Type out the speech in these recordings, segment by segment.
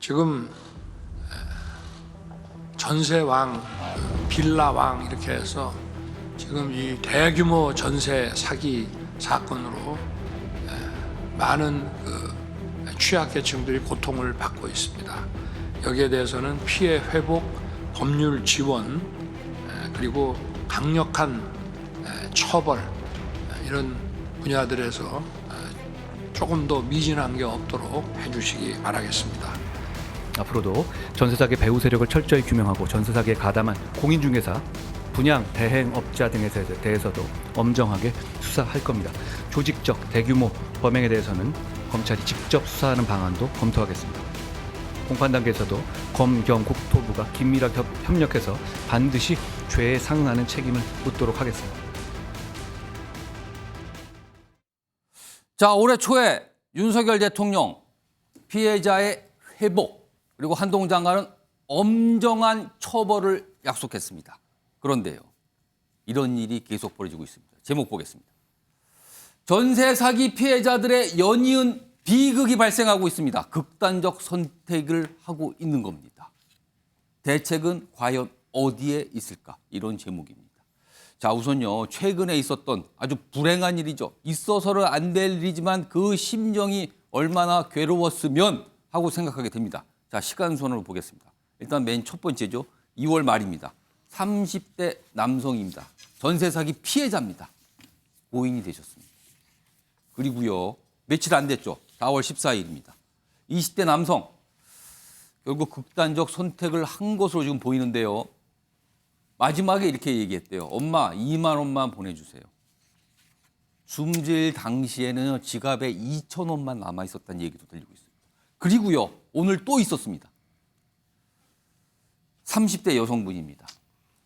지금 전세왕, 빌라왕 이렇게 해서 지금 이 대규모 전세 사기 사건으로 많은 취약계층들이 고통을 받고 있습니다. 여기에 대해서는 피해 회복, 법률 지원, 그리고 강력한 처벌 이런 분야들에서 조금 더 미진한 게 없도록 해주시기 바라겠습니다. 앞으로도 전세 사기 배후 세력을 철저히 규명하고 전세 사기에 가담한 공인중개사, 분양, 대행업자 등에 대해서도 엄정하게 수사할 겁니다. 조직적 대규모 범행에 대해서는 검찰이 직접 수사하는 방안도 검토하겠습니다. 공판 단계에서도 검, 경, 국토부가 긴밀하게 협력해서 반드시 죄에 상응하는 책임을 묻도록 하겠습니다. 자, 올해 초에 윤석열 대통령 피해자의 회복 그리고 한동훈 장관은 엄정한 처벌을 약속했습니다. 그런데요, 이런 일이 계속 벌어지고 있습니다. 제목 보겠습니다. 전세 사기 피해자들의 연이은 비극이 발생하고 있습니다. 극단적 선택을 하고 있는 겁니다. 대책은 과연 어디에 있을까? 이런 제목입니다. 자, 우선요, 최근에 있었던 아주 불행한 일이죠. 있어서는 안 될 일이지만 그 심정이 얼마나 괴로웠으면 하고 생각하게 됩니다. 자, 시간순으로 보겠습니다. 일단 맨 첫 번째죠. 2월 말입니다. 30대 남성입니다. 전세 사기 피해자입니다. 고인이 되셨습니다. 그리고요, 며칠 안 됐죠. 4월 14일입니다. 20대 남성, 결국 극단적 선택을 한 것으로 지금 보이는데요. 마지막에 이렇게 얘기했대요. 엄마, 2만 원만 보내주세요. 숨질 당시에는 지갑에 2천 원만 남아있었다는 얘기도 들리고 있습니다. 그리고요, 오늘 또 있었습니다. 30대 여성분입니다.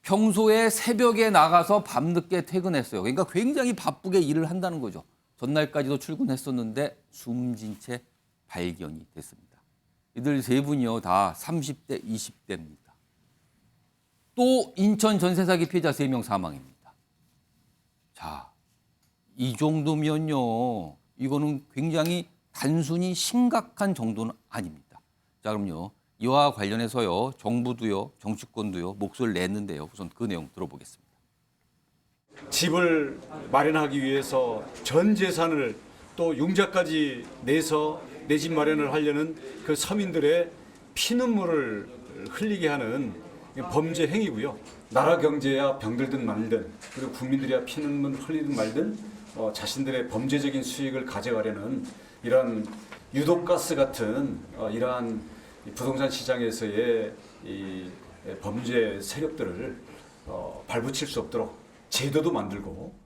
평소에 새벽에 나가서 밤늦게 퇴근했어요. 그러니까 굉장히 바쁘게 일을 한다는 거죠. 전날까지도 출근했었는데 숨진 채 발견이 됐습니다. 이들 세 분이요, 다 30대, 20대입니다. 또 인천 전세 사기 피해자 3명 사망입니다. 자, 이 정도면요, 이거는 굉장히 단순히 심각한 정도는 아닙니다. 자, 그럼요, 이와 관련해서요, 정부도요, 정치권도요, 목소리를 냈는데요. 우선 그 내용 들어보겠습니다. 집을 마련하기 위해서 전 재산을 또 융자까지 내서 내 집 마련을 하려는 그 서민들의 피눈물을 흘리게 하는 범죄 행위고요. 나라 경제야 병들든 말든, 그리고 국민들이야 피눈물 흘리든 말든 자신들의 범죄적인 수익을 가져가려는 이러한 유독가스 같은 이러한 부동산 시장에서의 이 범죄 세력들을 발붙일 수 없도록 제도도 만들고,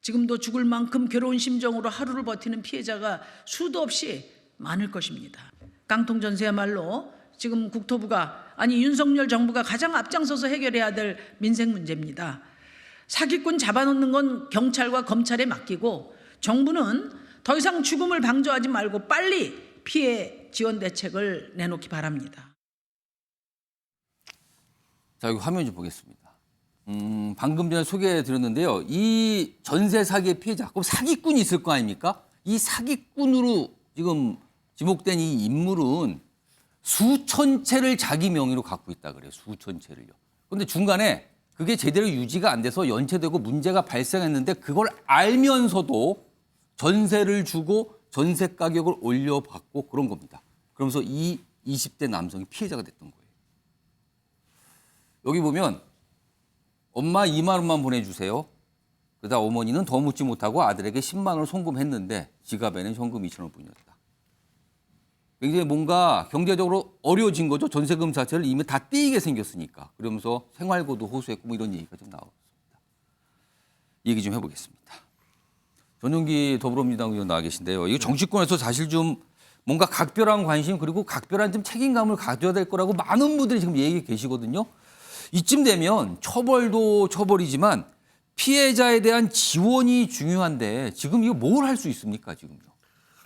지금도 죽을 만큼 괴로운 심정으로 하루를 버티는 피해자가 수도 없이 많을 것입니다. 깡통 전세야말로 지금 국토부가, 아니 윤석열 정부가 가장 앞장서서 해결해야 될 민생 문제입니다. 사기꾼 잡아놓는 건 경찰과 검찰에 맡기고, 정부는 더 이상 죽음을 방조하지 말고 빨리 피해 지원 대책을 내놓기 바랍니다. 자, 여기 화면 좀 보겠습니다. 방금 전에 소개해드렸는데요. 이 전세 사기의 피해자, 그럼 사기꾼이 있을 거 아닙니까? 이 사기꾼으로 지금 지목된 이 인물은 수천 채를 자기 명의로 갖고 있다 그래요. 수천 채를요. 그런데 중간에 그게 제대로 유지가 안 돼서 연체되고 문제가 발생했는데 그걸 알면서도 전세를 주고 전세 가격을 올려받고 그런 겁니다. 그러면서 이 20대 남성이 피해자가 됐던 거예요. 여기 보면 엄마 2만 원만 보내주세요. 그러다 어머니는 더 묻지 못하고 아들에게 10만 원을 송금했는데 지갑에는 현금 2천 원뿐이었다. 굉장히 뭔가 경제적으로 어려워진 거죠. 전세금 자체를 이미 다 떼이게 생겼으니까. 그러면서 생활고도 호소했고 뭐 이런 얘기가 좀 나왔습니다. 얘기 좀 해보겠습니다. 전용기 더불어민주당 의원 나와 계신데요. 이거 정치권에서 사실 좀 뭔가 각별한 관심 그리고 각별한 좀 책임감을 가져야 될 거라고 많은 분들이 지금 얘기해 계시거든요. 이쯤 되면 처벌도 처벌이지만 피해자에 대한 지원이 중요한데 지금 이거 뭘 할 수 있습니까, 지금요?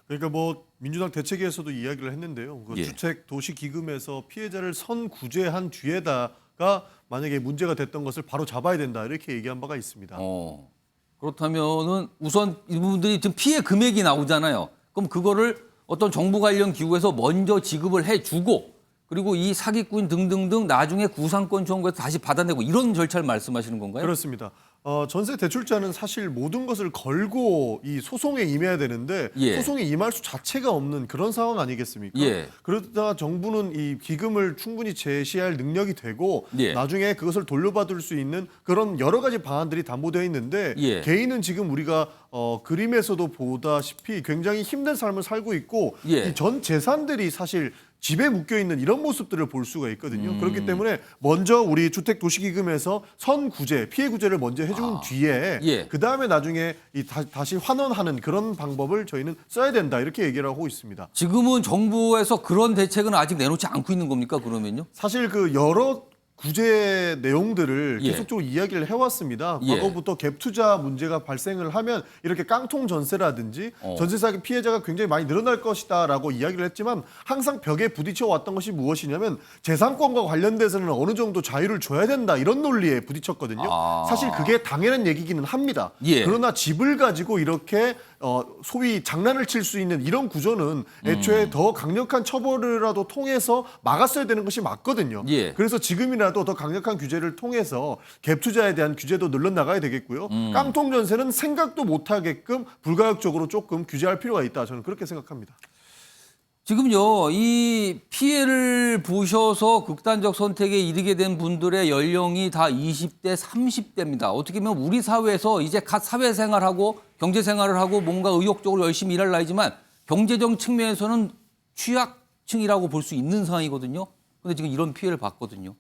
그러니까 뭐 민주당 대책에서도 이야기를 했는데요. 그 예. 주택도시기금에서 피해자를 선구제한 뒤에다가 만약에 문제가 됐던 것을 바로 잡아야 된다 이렇게 얘기한 바가 있습니다. 그렇다면은 우선 이분들이 지금 피해 금액이 나오잖아요. 그럼 그거를 어떤 정부 관련 기구에서 먼저 지급을 해주고 그리고 이 사기꾼 등등등 나중에 구상권 청구해서 다시 받아내고 이런 절차를 말씀하시는 건가요? 그렇습니다. 전세 대출자는 사실 모든 것을 걸고 이 소송에 임해야 되는데 예. 소송에 임할 수 자체가 없는 그런 상황 아니겠습니까? 예. 그러다 정부는 이 기금을 충분히 제시할 능력이 되고 예. 나중에 그것을 돌려받을 수 있는 그런 여러 가지 방안들이 담보되어 있는데 예. 개인은 지금 우리가 그림에서도 보다시피 굉장히 힘든 삶을 살고 있고 예. 이 전 재산들이 사실 집에 묶여 있는 이런 모습들을 볼 수가 있거든요. 그렇기 때문에 먼저 우리 주택도시기금에서 선구제, 피해 구제를 먼저 해준 뒤에 예. 그 다음에 나중에 다시 환원하는 그런 방법을 저희는 써야 된다 이렇게 얘기를 하고 있습니다. 지금은 정부에서 그런 대책은 아직 내놓지 않고 있는 겁니까? 그러면요? 사실 그 여러 구제 내용들을 예. 계속적으로 이야기를 해왔습니다. 예. 과거부터 갭 투자 문제가 발생을 하면 이렇게 깡통 전세라든지 전세 사기 피해자가 굉장히 많이 늘어날 것이다라고 이야기를 했지만 항상 벽에 부딪혀 왔던 것이 무엇이냐면 재산권과 관련돼서는 어느 정도 자유를 줘야 된다 이런 논리에 부딪혔거든요. 사실 그게 당연한 얘기기는 합니다. 예. 그러나 집을 가지고 이렇게 소위 장난을 칠 수 있는 이런 구조는 애초에 더 강력한 처벌이라도 통해서 막았어야 되는 것이 맞거든요. 예. 그래서 지금이라도 더 강력한 규제를 통해서 갭 투자에 대한 규제도 늘려나가야 되겠고요. 깡통 전세는 생각도 못하게끔 불가역적으로 조금 규제할 필요가 있다. 저는 그렇게 생각합니다. 지금요, 이 피해를 보셔서 극단적 선택에 이르게 된 분들의 연령이 다 20대, 30대입니다. 어떻게 보면 우리 사회에서 이제 갓 사회생활하고 경제생활을 하고 뭔가 의욕적으로 열심히 일할 나이지만 경제적 측면에서는 취약층이라고 볼 수 있는 상황이거든요. 근데 지금 이런 피해를 봤거든요.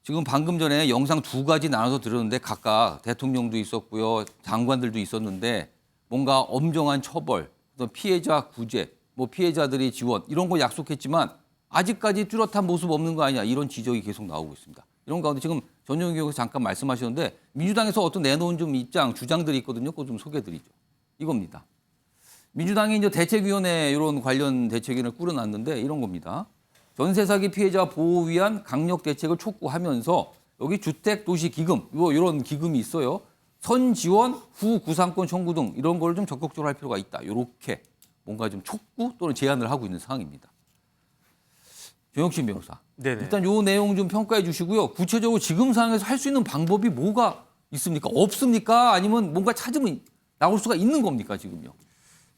지금 방금 전에 영상 두 가지 나눠서 들었는데 각각 대통령도 있었고요. 장관들도 있었는데 뭔가 엄정한 처벌, 또 피해자 구제, 뭐 피해자들의 지원 이런 거 약속했지만 아직까지 뚜렷한 모습 없는 거 아니냐 이런 지적이 계속 나오고 있습니다. 이런 가운데 지금 전용기 의원께서 잠깐 말씀하셨는데 민주당에서 어떤 내놓은 좀 입장, 주장들이 있거든요. 그거 좀 소개해드리죠. 이겁니다. 민주당이 이제 대책위원회 이런 관련 대책위원회를 꾸려놨는데 이런 겁니다. 전세 사기 피해자 보호 위한 강력 대책을 촉구하면서 여기 주택도시기금 이런 기금이 있어요. 선지원, 후 구상권 청구 등 이런 걸 좀 적극적으로 할 필요가 있다. 이렇게 뭔가 좀 촉구 또는 제안을 하고 있는 상황입니다. 조영신 변호사. 네네. 일단 요 내용 좀 평가해 주시고요. 구체적으로 지금 상황에서 할 수 있는 방법이 뭐가 있습니까? 없습니까? 아니면 뭔가 찾으면 나올 수가 있는 겁니까 지금요?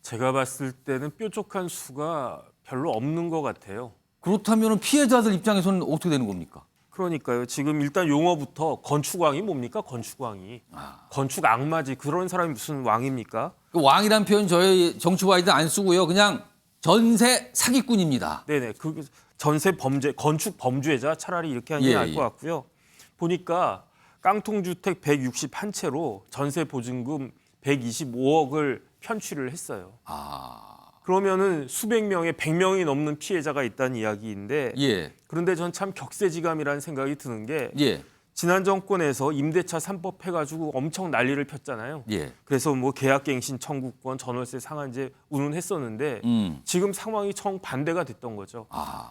제가 봤을 때는 뾰족한 수가 별로 없는 것 같아요. 그렇다면 피해자들 입장에서는 어떻게 되는 겁니까? 그러니까요. 지금 일단 용어부터 건축왕이 뭡니까? 건축왕이. 건축 악마지. 그런 사람이 무슨 왕입니까? 그 왕이란 표현 저희 정치와이드 안 쓰고요. 그냥 전세 사기꾼입니다. 네네. 그 전세 범죄, 건축 범죄자 차라리 이렇게 하는 게 예, 나을 예. 것 같고요. 보니까 깡통주택 161채로 전세 보증금 125억을 편취를 했어요. 그러면은 수백 명의 100명이 넘는 피해자가 있다는 이야기인데 예. 그런데 전 참 격세지감이라는 생각이 드는 게 예. 지난 정권에서 임대차 3법 해가지고 엄청 난리를 폈잖아요. 예. 그래서 뭐 계약갱신 청구권, 전월세 상한제 운운했었는데 지금 상황이 정반대가 됐던 거죠.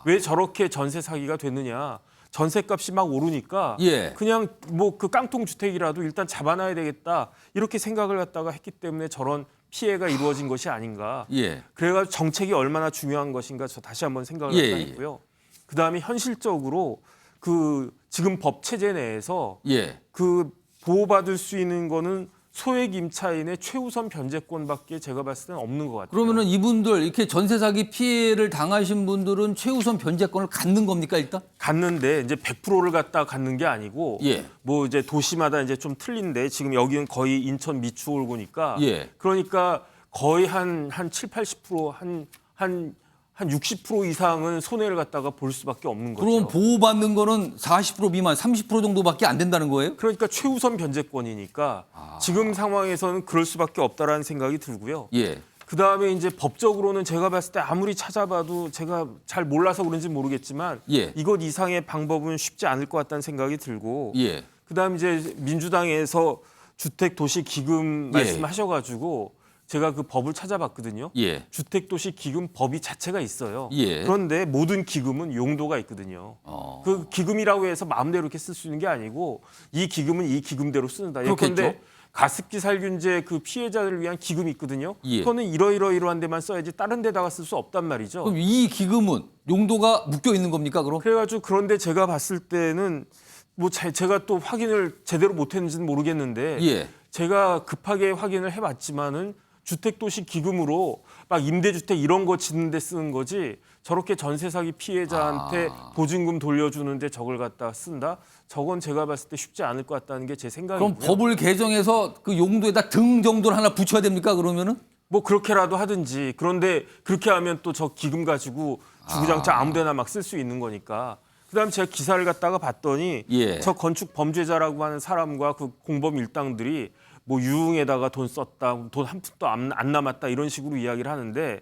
왜 저렇게 전세 사기가 됐느냐. 전세값이 막 오르니까 예. 그냥 뭐 그 깡통 주택이라도 일단 잡아놔야 되겠다 이렇게 생각을 갖다가 했기 때문에 저런 피해가 이루어진 것이 아닌가. 예. 그래가지고 정책이 얼마나 중요한 것인가 저 다시 한번 생각을 예, 했고요. 그다음에 현실적으로 그 지금 법 체제 내에서 예. 그 보호받을 수 있는 거는 소액 임차인의 최우선 변제권밖에 제가 봤을 때는 없는 것 같아요. 그러면은 이분들 이렇게 전세 사기 피해를 당하신 분들은 최우선 변제권을 갖는 겁니까 일단? 갔는데 이제 100%를 갖다 갖는 게 아니고 예. 뭐 이제 도시마다 이제 좀 틀린데 지금 여기는 거의 인천 미추홀구니까 예. 그러니까 거의 한 7, 80% 한 60% 이상은 손해를 갖다가 볼 수밖에 없는 거죠. 그럼 보호받는 거는 40% 미만, 30% 정도밖에 안 된다는 거예요? 그러니까 최우선 변제권이니까 지금 상황에서는 그럴 수밖에 없다라는 생각이 들고요. 예. 그다음에 이제 법적으로는 제가 봤을 때 아무리 찾아봐도 제가 잘 몰라서 그런지 모르겠지만 예. 이것 이상의 방법은 쉽지 않을 것 같다는 생각이 들고 예. 그다음에 이제 민주당에서 주택 도시 기금 예. 말씀하셔가지고 제가 그 법을 찾아봤거든요. 예. 주택도시기금 법이 자체가 있어요. 예. 그런데 모든 기금은 용도가 있거든요. 그 기금이라고 해서 마음대로 이렇게 쓸 수 있는 게 아니고 이 기금은 이 기금대로 쓰는다. 그렇겠죠. 그런데 가습기 살균제 그 피해자를 위한 기금이 있거든요. 예. 그거는 이러이러이러한 데만 써야지 다른 데다가 쓸 수 없단 말이죠. 그럼 이 기금은 용도가 묶여 있는 겁니까, 그럼? 그래가지고 그런데 제가 봤을 때는 뭐 제가 또 확인을 제대로 못했는지는 모르겠는데 예. 제가 급하게 확인을 해봤지만은 주택도시 기금으로 막 임대주택 이런 거 짓는 데 쓰는 거지 저렇게 전세 사기 피해자한테 보증금 돌려주는데 저걸 갖다 쓴다? 저건 제가 봤을 때 쉽지 않을 것 같다는 게 제 생각이고요. 그럼 법을 개정해서 그 용도에다 등 정도를 하나 붙여야 됩니까, 그러면은? 뭐 그렇게라도 하든지 그런데 그렇게 하면 또 저 기금 가지고 주구장창 아무데나 막 쓸 수 있는 거니까. 그다음에 제가 기사를 갖다가 봤더니 예. 저 건축 범죄자라고 하는 사람과 그 공범 일당들이 뭐 유흥에다가 돈 썼다, 돈 한 푼도 안 남았다 이런 식으로 이야기를 하는데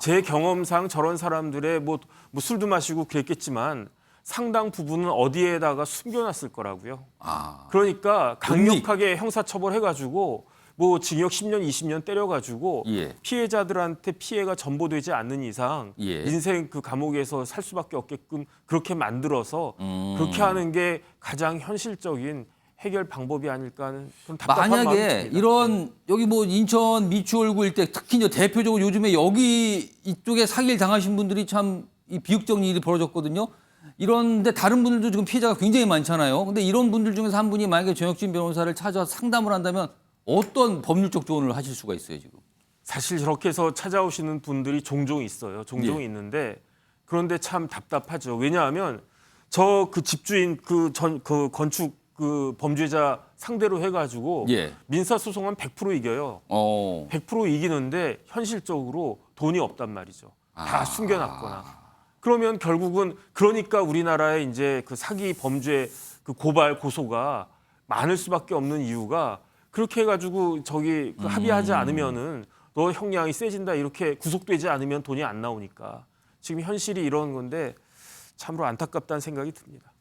제 경험상 저런 사람들의 뭐 술도 마시고 그랬겠지만 상당 부분은 어디에다가 숨겨놨을 거라고요. 그러니까 강력하게 형사처벌해가지고 뭐 징역 10년, 20년 때려가지고 예. 피해자들한테 피해가 전보되지 않는 이상 예. 인생 그 감옥에서 살 수밖에 없게끔 그렇게 만들어서 그렇게 하는 게 가장 현실적인 해결 방법이 아닐까 하는 그런 답답한 마음이 만약에 듭니다. 이런 여기 뭐 인천 미추홀구 일대 특히 이제 대표적으로 요즘에 여기 이쪽에 사기를 당하신 분들이 참 이 비극적인 일이 벌어졌거든요. 이런데 다른 분들도 지금 피해자가 굉장히 많잖아요. 근데 이런 분들 중에서 한 분이 만약에 정혁진 변호사를 찾아서 상담을 한다면 어떤 법률적 조언을 하실 수가 있어요, 지금? 사실 저렇게 해서 찾아오시는 분들이 종종 있어요. 종종 예. 있는데 그런데 참 답답하죠. 왜냐하면 저 그 집주인 그 건축 그 범죄자 상대로 해가지고 예. 민사소송은 100% 이겨요. 100% 이기는데 현실적으로 돈이 없단 말이죠. 다 숨겨놨거나. 그러면 결국은 그러니까 우리나라에 이제 그 사기 범죄 그 고발 고소가 많을 수밖에 없는 이유가 그렇게 해가지고 저기 그 합의하지 않으면은 너 형량이 세진다 이렇게 구속되지 않으면 돈이 안 나오니까 지금 현실이 이런 건데 참으로 안타깝다는 생각이 듭니다.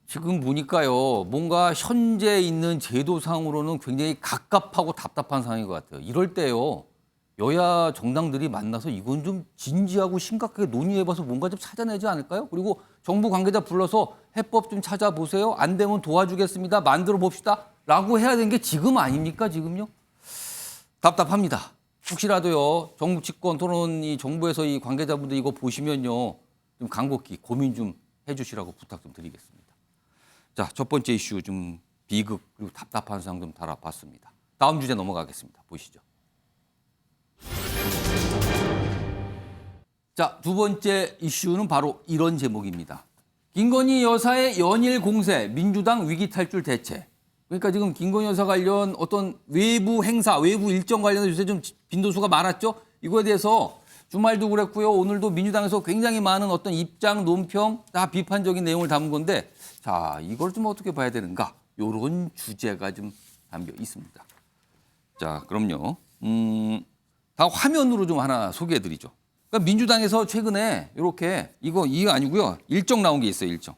지금 보니까요, 뭔가 현재 있는 제도상으로는 굉장히 갑갑하고 답답한 상황인 것 같아요. 이럴 때요, 여야 정당들이 만나서 이건 좀 진지하고 심각하게 논의해봐서 뭔가 좀 찾아내지 않을까요? 그리고 정부 관계자 불러서 해법 좀 찾아보세요. 안 되면 도와주겠습니다. 만들어 봅시다. 라고 해야 되는 게 지금 아닙니까, 지금요? 답답합니다. 혹시라도요, 정부 집권 토론 이 정부에서 이 관계자분들 이거 보시면요, 좀 간곡히 고민 좀 해주시라고 부탁 좀 드리겠습니다. 자, 첫 번째 이슈 좀 비극 그리고 답답한 상황 좀 달아봤습니다. 다음 주제 넘어가겠습니다. 보시죠. 자, 두 번째 이슈는 바로 이런 제목입니다. 김건희 여사의 연일 공세, 민주당 위기 탈출 대책. 그러니까 지금 김건희 여사 관련 어떤 외부 행사, 외부 일정 관련해서 요새 좀 빈도수가 많았죠. 이거에 대해서 주말도 그랬고요. 오늘도 민주당에서 굉장히 많은 어떤 입장, 논평, 다 비판적인 내용을 담은 건데 자, 이걸 좀 어떻게 봐야 되는가? 이런 주제가 좀 담겨 있습니다. 자, 그럼요. 다 화면으로 좀 하나 소개해 드리죠. 그러니까 민주당에서 최근에 이렇게 이거 아니고요. 일정 나온 게 있어요. 일정.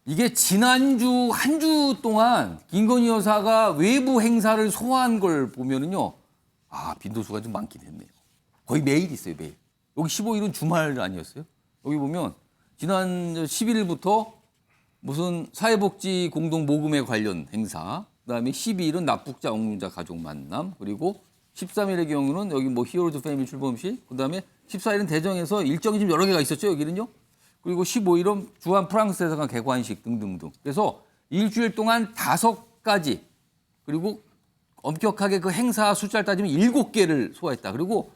이게 지난주 한 주 동안 김건희 여사가 외부 행사를 소화한 걸 보면은요. 아, 빈도수가 좀 많긴 했네요. 거의 매일 있어요, 매일. 여기 15일은 주말 아니었어요? 여기 보면 지난 11일부터 무슨 사회복지 공동 모금회 관련 행사, 그다음에 12일은 납북자 억류자 가족 만남, 그리고 13일의 경우는 여기 뭐 히어로즈 패밀리 출범식, 그다음에 14일은 대정에서 일정이 좀 여러 개가 있었죠, 여기는요. 그리고 15일은 주한 프랑스 대사관 개관식 등등등. 그래서 일주일 동안 5가지, 그리고 엄격하게 그 행사 숫자를 따지면 7개를 소화했다. 그리고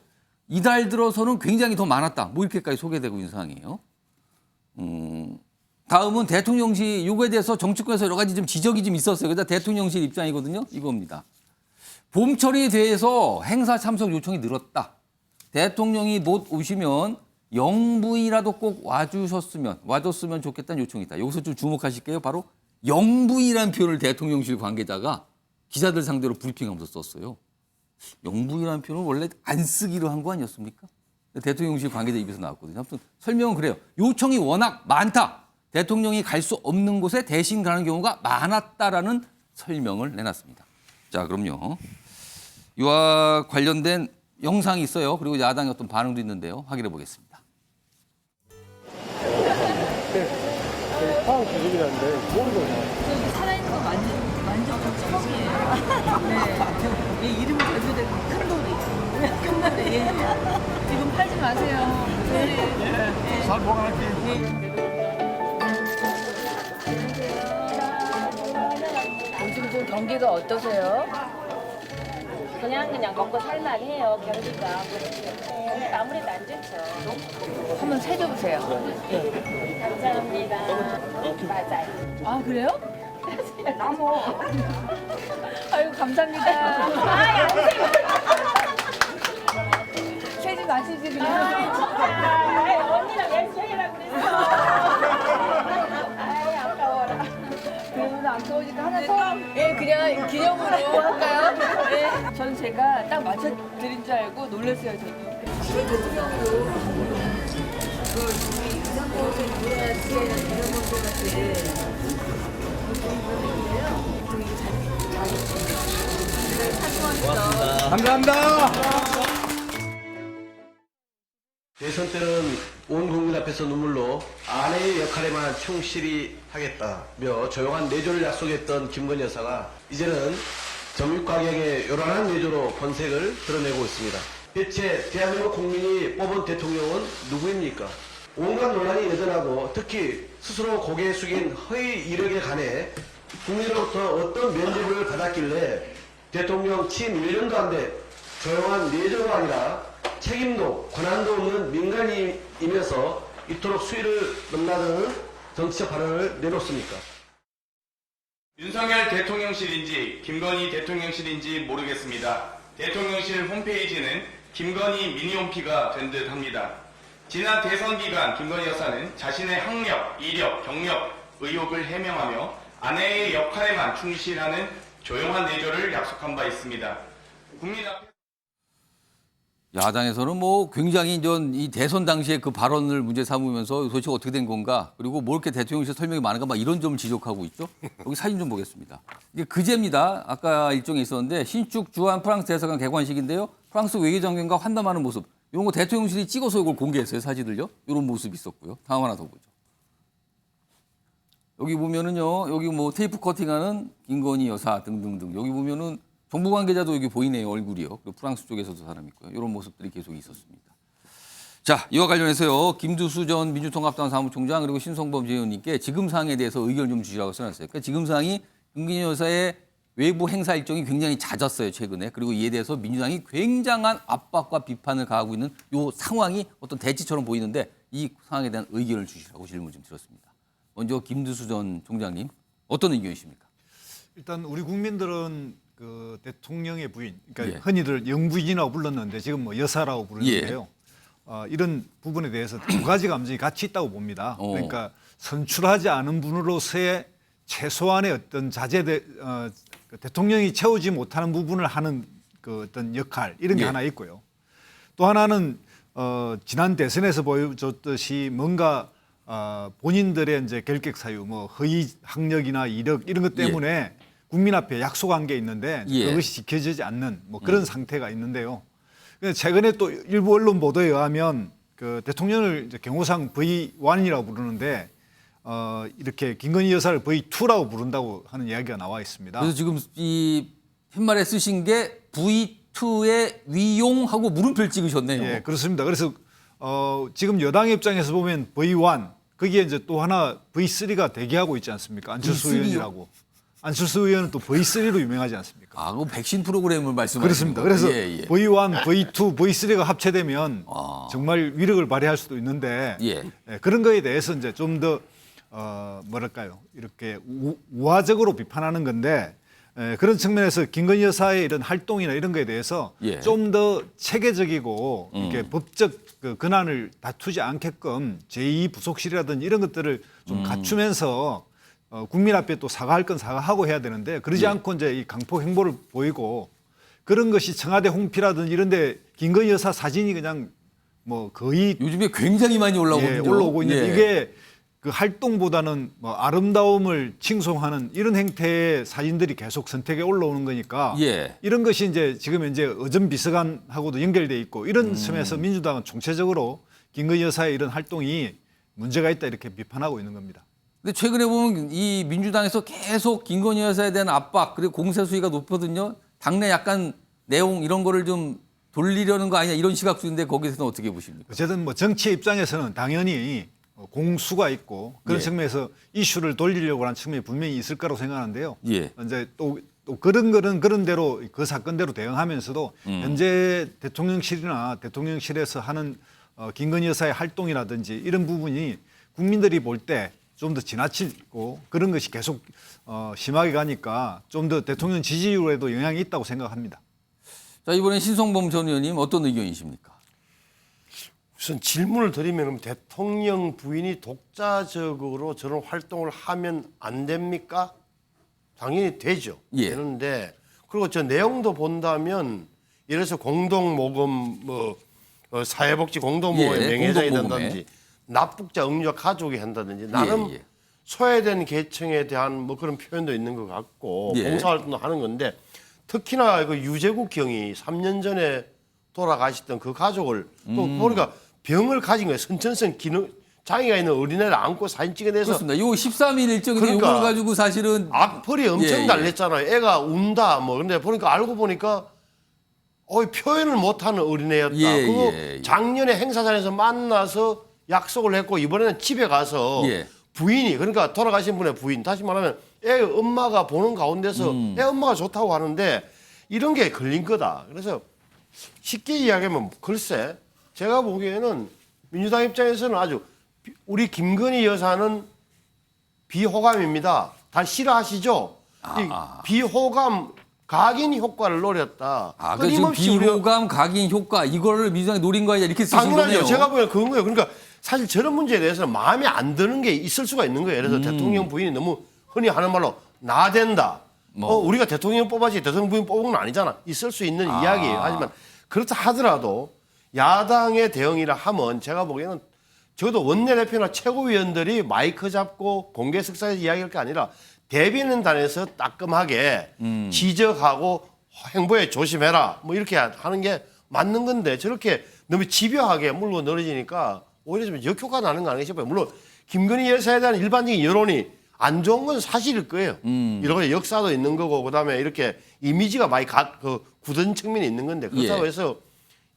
이달 들어서는 굉장히 더 많았다. 뭐 이렇게까지 소개되고 있는 상황이에요. 다음은 대통령실, 이거에 대해서 정치권에서 여러 가지 좀 지적이 좀 있었어요. 그래서 대통령실 입장이거든요. 이겁니다. 봄철이 돼서 행사 참석 요청이 늘었다. 대통령이 못 오시면 영부인이라도 꼭 와줬으면 좋겠다는 요청이 있다. 여기서 좀 주목하실게요. 바로 영부인이라는 표현을 대통령실 관계자가 기자들 상대로 브리핑하면서 썼어요. 영부인이라는 표현은 원래 안 쓰기로 한 거 아니었습니까? 대통령실 관계자 입에서 나왔거든요. 아무튼 설명은 그래요. 요청이 워낙 많다. 대통령이 갈 수 없는 곳에 대신 가는 경우가 많았다라는 설명을 내놨습니다. 자, 그럼요. 이와 관련된 영상이 있어요. 그리고 야당의 어떤 반응도 있는데요. 확인해 보겠습니다. 살아있는 거 만져본 처음이에요. 네. 이 이름이 대표되는 큰 돌이. 큰 돌이. 예. 지금 팔지 마세요. 네. 잘 보관할게요. 요즘 좀 경기가 어떠세요? 그냥 먹고 살만해요. 경기가 아무래도 안 좋죠. 한번 세줘보세요. 감사합니다. 맞아요. 아, 그래요? 나무. 아유, 감사합니다. 세지 마시지, 그냥. 언니랑 열심히 해라고 그랬어. 아이 아까워라. 그러면 아까우니까 하나 더. 예, 그냥 기념으로 할까요? 예. 전 제가 딱 맞춰드린 줄 알고 놀랐어요, 저도. 대선 때는 온 국민 앞에서 눈물로 아내의 역할에만 충실히 하겠다며 조용한 내조를 약속했던 김건희 여사가 이제는 정육 가격의 요란한 내조로 번색을 드러내고 있습니다. 대체 대한민국 국민이 뽑은 대통령은 누구입니까? 온갖 논란이 여전하고 특히 스스로 고개 숙인 허위 이력에 관해 국민으로부터 어떤 면죄부를 받았길래 대통령 취임 1년도 안 돼 조용한 내조가 아니라 책임도 권한도 없는 민간인이면서 이토록 수위를 넘나드는 정치적 발언을 내놓습니까? 윤석열 대통령실인지 김건희 대통령실인지 모르겠습니다. 대통령실 홈페이지는 김건희 미니홈피가 된 듯합니다. 지난 대선 기간 김건희 여사는 자신의 학력, 이력, 경력, 의혹을 해명하며 아내의 역할에만 충실하는 조용한 내조를 약속한 바 있습니다. 국민 앞에 야당에서는 뭐 굉장히 이 대선 당시에 그 발언을 문제 삼으면서 도대체 어떻게 된 건가, 그리고 뭐 이렇게 대통령실 설명이 많은가, 막 이런 점을 지적하고 있죠. 여기 사진 좀 보겠습니다. 이게 그제입니다. 아까 일정에 있었는데 신축 주한 프랑스 대사관 개관식인데요. 프랑스 외교장관과 환담하는 모습, 이런 거 대통령실이 찍어서 이걸 공개했어요. 사진들요. 이런 모습이 있었고요. 다음 하나 더 보죠. 여기 보면은요, 여기 뭐 테이프 커팅하는 김건희 여사 등등등. 여기 보면은 정부 관계자도 여기 보이네요, 얼굴이요. 그리고 프랑스 쪽에서도 사람 있고요. 이런 모습들이 계속 있었습니다. 자, 이와 관련해서요, 김두수 전 민주통합당 사무총장 그리고 신성범 의원님께 지금 사항에 대해서 의견 좀 주시라고 써놨어요. 그러니까 지금 사항이 김건희 여사의 외부 행사 일정이 굉장히 잦았어요, 최근에. 그리고 이에 대해서 민주당이 굉장한 압박과 비판을 가하고 있는 이 상황이 어떤 대치처럼 보이는데 이 상황에 대한 의견을 주시라고 질문 좀 드렸습니다. 먼저 김두수 전 총장님, 어떤 의견이십니까? 일단 우리 국민들은 그 대통령의 부인, 그러니까 예. 흔히들 영부인이라고 불렀는데 지금 뭐 여사라고 부르는데요. 이런 부분에 대해서 두 가지 감정이 같이 있다고 봅니다. 그러니까 선출하지 않은 분으로서의 최소한의 어떤 대통령이 채우지 못하는 부분을 하는 그 어떤 역할, 이런 게 예. 하나 있고요. 또 하나는 지난 대선에서 보여줬듯이 뭔가 본인들의 이제 결격 사유, 뭐 허위 학력이나 이력 이런 것 때문에 국민 앞에 약속한 게 있는데 예. 그것이 지켜지지 않는 뭐 그런 상태가 있는데요. 최근에 또 일부 언론 보도에 의하면 그 대통령을 이제 경호상 V1이라고 부르는데 이렇게 김건희 여사를 V2라고 부른다고 하는 이야기가 나와 있습니다. 그래서 지금 이 팻말에 쓰신 게 V2의 위용하고 물음표를 찍으셨네요. 예, 그렇습니다. 그래서 지금 여당의 입장에서 보면 V1 거기에 이제 또 하나 V3가 대기하고 있지 않습니까? 안철수 V3 요? 의원이라고. 안철수 의원은 또 V3로 유명하지 않습니까? 아, 그 백신 프로그램을 말씀하시는 그렇습니다. 거예요? 그래서 예, 예. V1, V2, V3가 합체되면 정말 위력을 발휘할 수도 있는데 예. 그런 거에 대해서 이제 좀 더 뭐랄까요, 이렇게 우화적으로 비판하는 건데 그런 측면에서 김건희 여사의 이런 활동이나 이런 거에 대해서 예. 좀 더 체계적이고 이렇게 법적 그 권한을 다투지 않게끔 제2부속실이라든지 이런 것들을 좀 갖추면서 국민 앞에 또 사과할 건 사과하고 해야 되는데 그러지 예. 않고 이제 이 강폭 행보를 보이고 그런 것이 청와대 홍피라든지 이런 데 김건희 여사 사진이 그냥 뭐 거의 요즘에 굉장히 많이 올라오거든요. 올라오고 있는데 예. 이게 그 활동보다는 뭐 아름다움을 칭송하는 이런 행태의 사진들이 계속 선택에 올라오는 거니까 예. 이런 것이 이제 지금 이제 어전비서관하고도 연결돼 있고 이런 점에서 민주당은 총체적으로 김건희 여사의 이런 활동이 문제가 있다 이렇게 비판하고 있는 겁니다. 근데 최근에 보면 이 민주당에서 계속 김건희 여사에 대한 압박 그리고 공세 수위가 높거든요. 당내 약간 내용 이런 거를 좀 돌리려는 거 아니냐 이런 시각수인데 거기서는 어떻게 보십니까? 어쨌든 뭐 정치의 입장에서는 당연히 공수가 있고 그런 예. 측면에서 이슈를 돌리려고 하는 측면이 분명히 있을 거라고 생각하는데요. 예. 이제 또 그런 대로 그 사건대로 대응하면서도 현재 대통령실이나 대통령실에서 하는 김건희 여사의 활동이라든지 이런 부분이 국민들이 볼 때 좀 더 지나치고 그런 것이 계속 심하게 가니까 좀 더 대통령 지지율에도 영향이 있다고 생각합니다. 자, 이번엔 신성범 전 의원님 어떤 의견이십니까? 우선 질문을 드리면 대통령 부인이 독자적으로 저런 활동을 하면 안 됩니까? 당연히 되죠. 예. 되는데 그리고 저 내용도 본다면 예를 들어서 공동모금 사회복지 공동모금에 예, 명예회장이 공동모금에. 된다든지 납북자 응유아 가족이 한다든지 나름 예. 소외된 계층에 대한 뭐 그런 표현도 있는 것 같고 예. 봉사활동도 하는 건데 특히나 그 유재국 경이 3년 전에 돌아가셨던 그 가족을 또 보니까 병을 가진 거예요. 선천성 기능 장애가 있는 어린애를 안고 사진 찍어내서 그렇습니다. 요 13일 일정인데 그러니까 이걸 가지고 사실은 악플이 엄청 예. 달렸잖아요. 애가 운다 뭐 근데 보니까 알고 보니까 표현을 못하는 어린애였다. 예, 그거 예. 작년에 행사장에서 만나서 약속을 했고 이번에는 집에 가서 예. 부인이 그러니까 돌아가신 분의 부인 다시 말하면 애 엄마가 보는 가운데서 애 엄마가 좋다고 하는데 이런 게 걸린 거다. 그래서 쉽게 이야기하면 글쎄 제가 보기에는 민주당 입장에서는 아주 우리 김건희 여사는 비호감입니다. 다 싫어하시죠? 이 비호감 각인 효과를 노렸다. 그 지금 비호감 각인 효과 이거를 민주당이 노린 거 아니냐 이렇게 쓰신 당연하죠. 거네요. 제가 보기엔 그런 거예요. 그러니까 사실 저런 문제에 대해서는 마음에 안 드는 게 있을 수가 있는 거예요. 예를 들어서 대통령 부인이 너무 흔히 하는 말로 나댄다. 우리가 대통령 뽑아지 대통령 부인 뽑은 건 아니잖아. 있을 수 있는 이야기예요. 하지만 그렇다 하더라도 야당의 대응이라 하면 제가 보기에는 적어도 원내대표나 최고위원들이 마이크 잡고 공개 석상에서 이야기할 게 아니라 대변인단에서 따끔하게 지적하고 행보에 조심해라 뭐 이렇게 하는 게 맞는 건데 저렇게 너무 집요하게 물고 늘어지니까 오히려 좀 역효과 나는 거 아닌가 싶어요. 물론 김건희 여사에 대한 일반적인 여론이 안 좋은 건 사실일 거예요. 이런 역사도 있는 거고 그다음에 이렇게 이미지가 많이 굳은 측면이 있는 건데 그렇다고 해서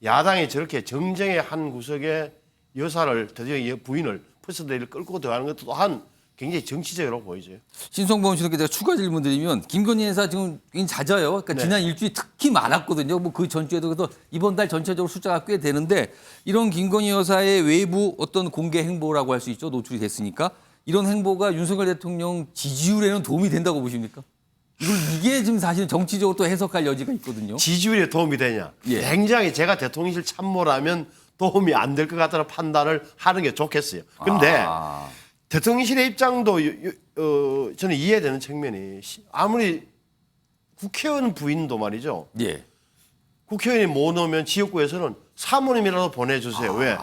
야당이 저렇게 정쟁의 한 구석에 여사를 드디어 부인을 퍼스데이를 끌고 들어가는 것도 또한 굉장히 정치적으로 보이죠. 신성범 씨께 제가 추가 질문 드리면 김건희 여사 지금 굉장히 잦아요. 그러니까 네. 지난 일주일 특히 많았거든요. 뭐 그 전주에도 그래서 이번 달 전체적으로 숫자가 꽤 되는데 이런 김건희 여사의 외부 어떤 공개 행보라고 할 수 있죠. 노출이 됐으니까 이런 행보가 윤석열 대통령 지지율에는 도움이 된다고 보십니까? 이게 지금 사실 정치적으로 또 해석할 여지가 있거든요. 지지율에 도움이 되냐? 예. 굉장히 제가 대통령실 참모라면 도움이 안 될 것 같다는 판단을 하는 게 좋겠어요. 근데 대통령실의 입장도 저는 이해되는 측면이 아무리 국회의원 부인도 말이죠. 예. 국회의원이 못 오면 지역구에서는 사모님이라도 보내주세요. 왜?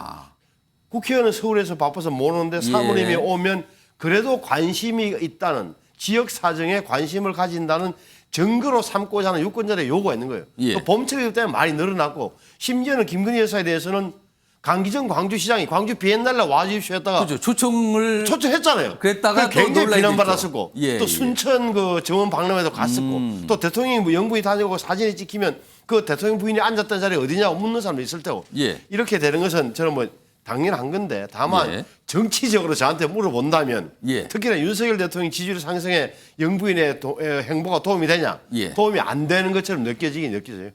국회의원은 서울에서 바빠서 못 오는데 사모님이 예. 오면 그래도 관심이 있다는 지역 사정에 관심을 가진다는 증거로 삼고자 하는 유권자들의 요구가 있는 거예요. 예. 또 범죄이기 때문에 많이 늘어났고 심지어는 김건희 여사에 대해서는 강기정 광주시장이 광주 비엔날레 와주십시오 했다가 그렇죠. 초청했잖아요. 그랬다가 굉장히 또 논란이 비난받았었고 됐죠. 또 순천 그 정원 박람회도 갔었고 또 대통령이 뭐 영부인 다니고 사진이 찍히면 그 대통령 부인이 앉았던 자리 어디냐고 묻는 사람도 있을 테고 예. 이렇게 되는 것은 저는 뭐 당연한 건데 다만 예. 정치적으로 저한테 물어본다면 예. 특히나 윤석열 대통령 지지율 상승에 영부인의 행보가 도움이 되냐? 예. 도움이 안 되는 것처럼 느껴져요.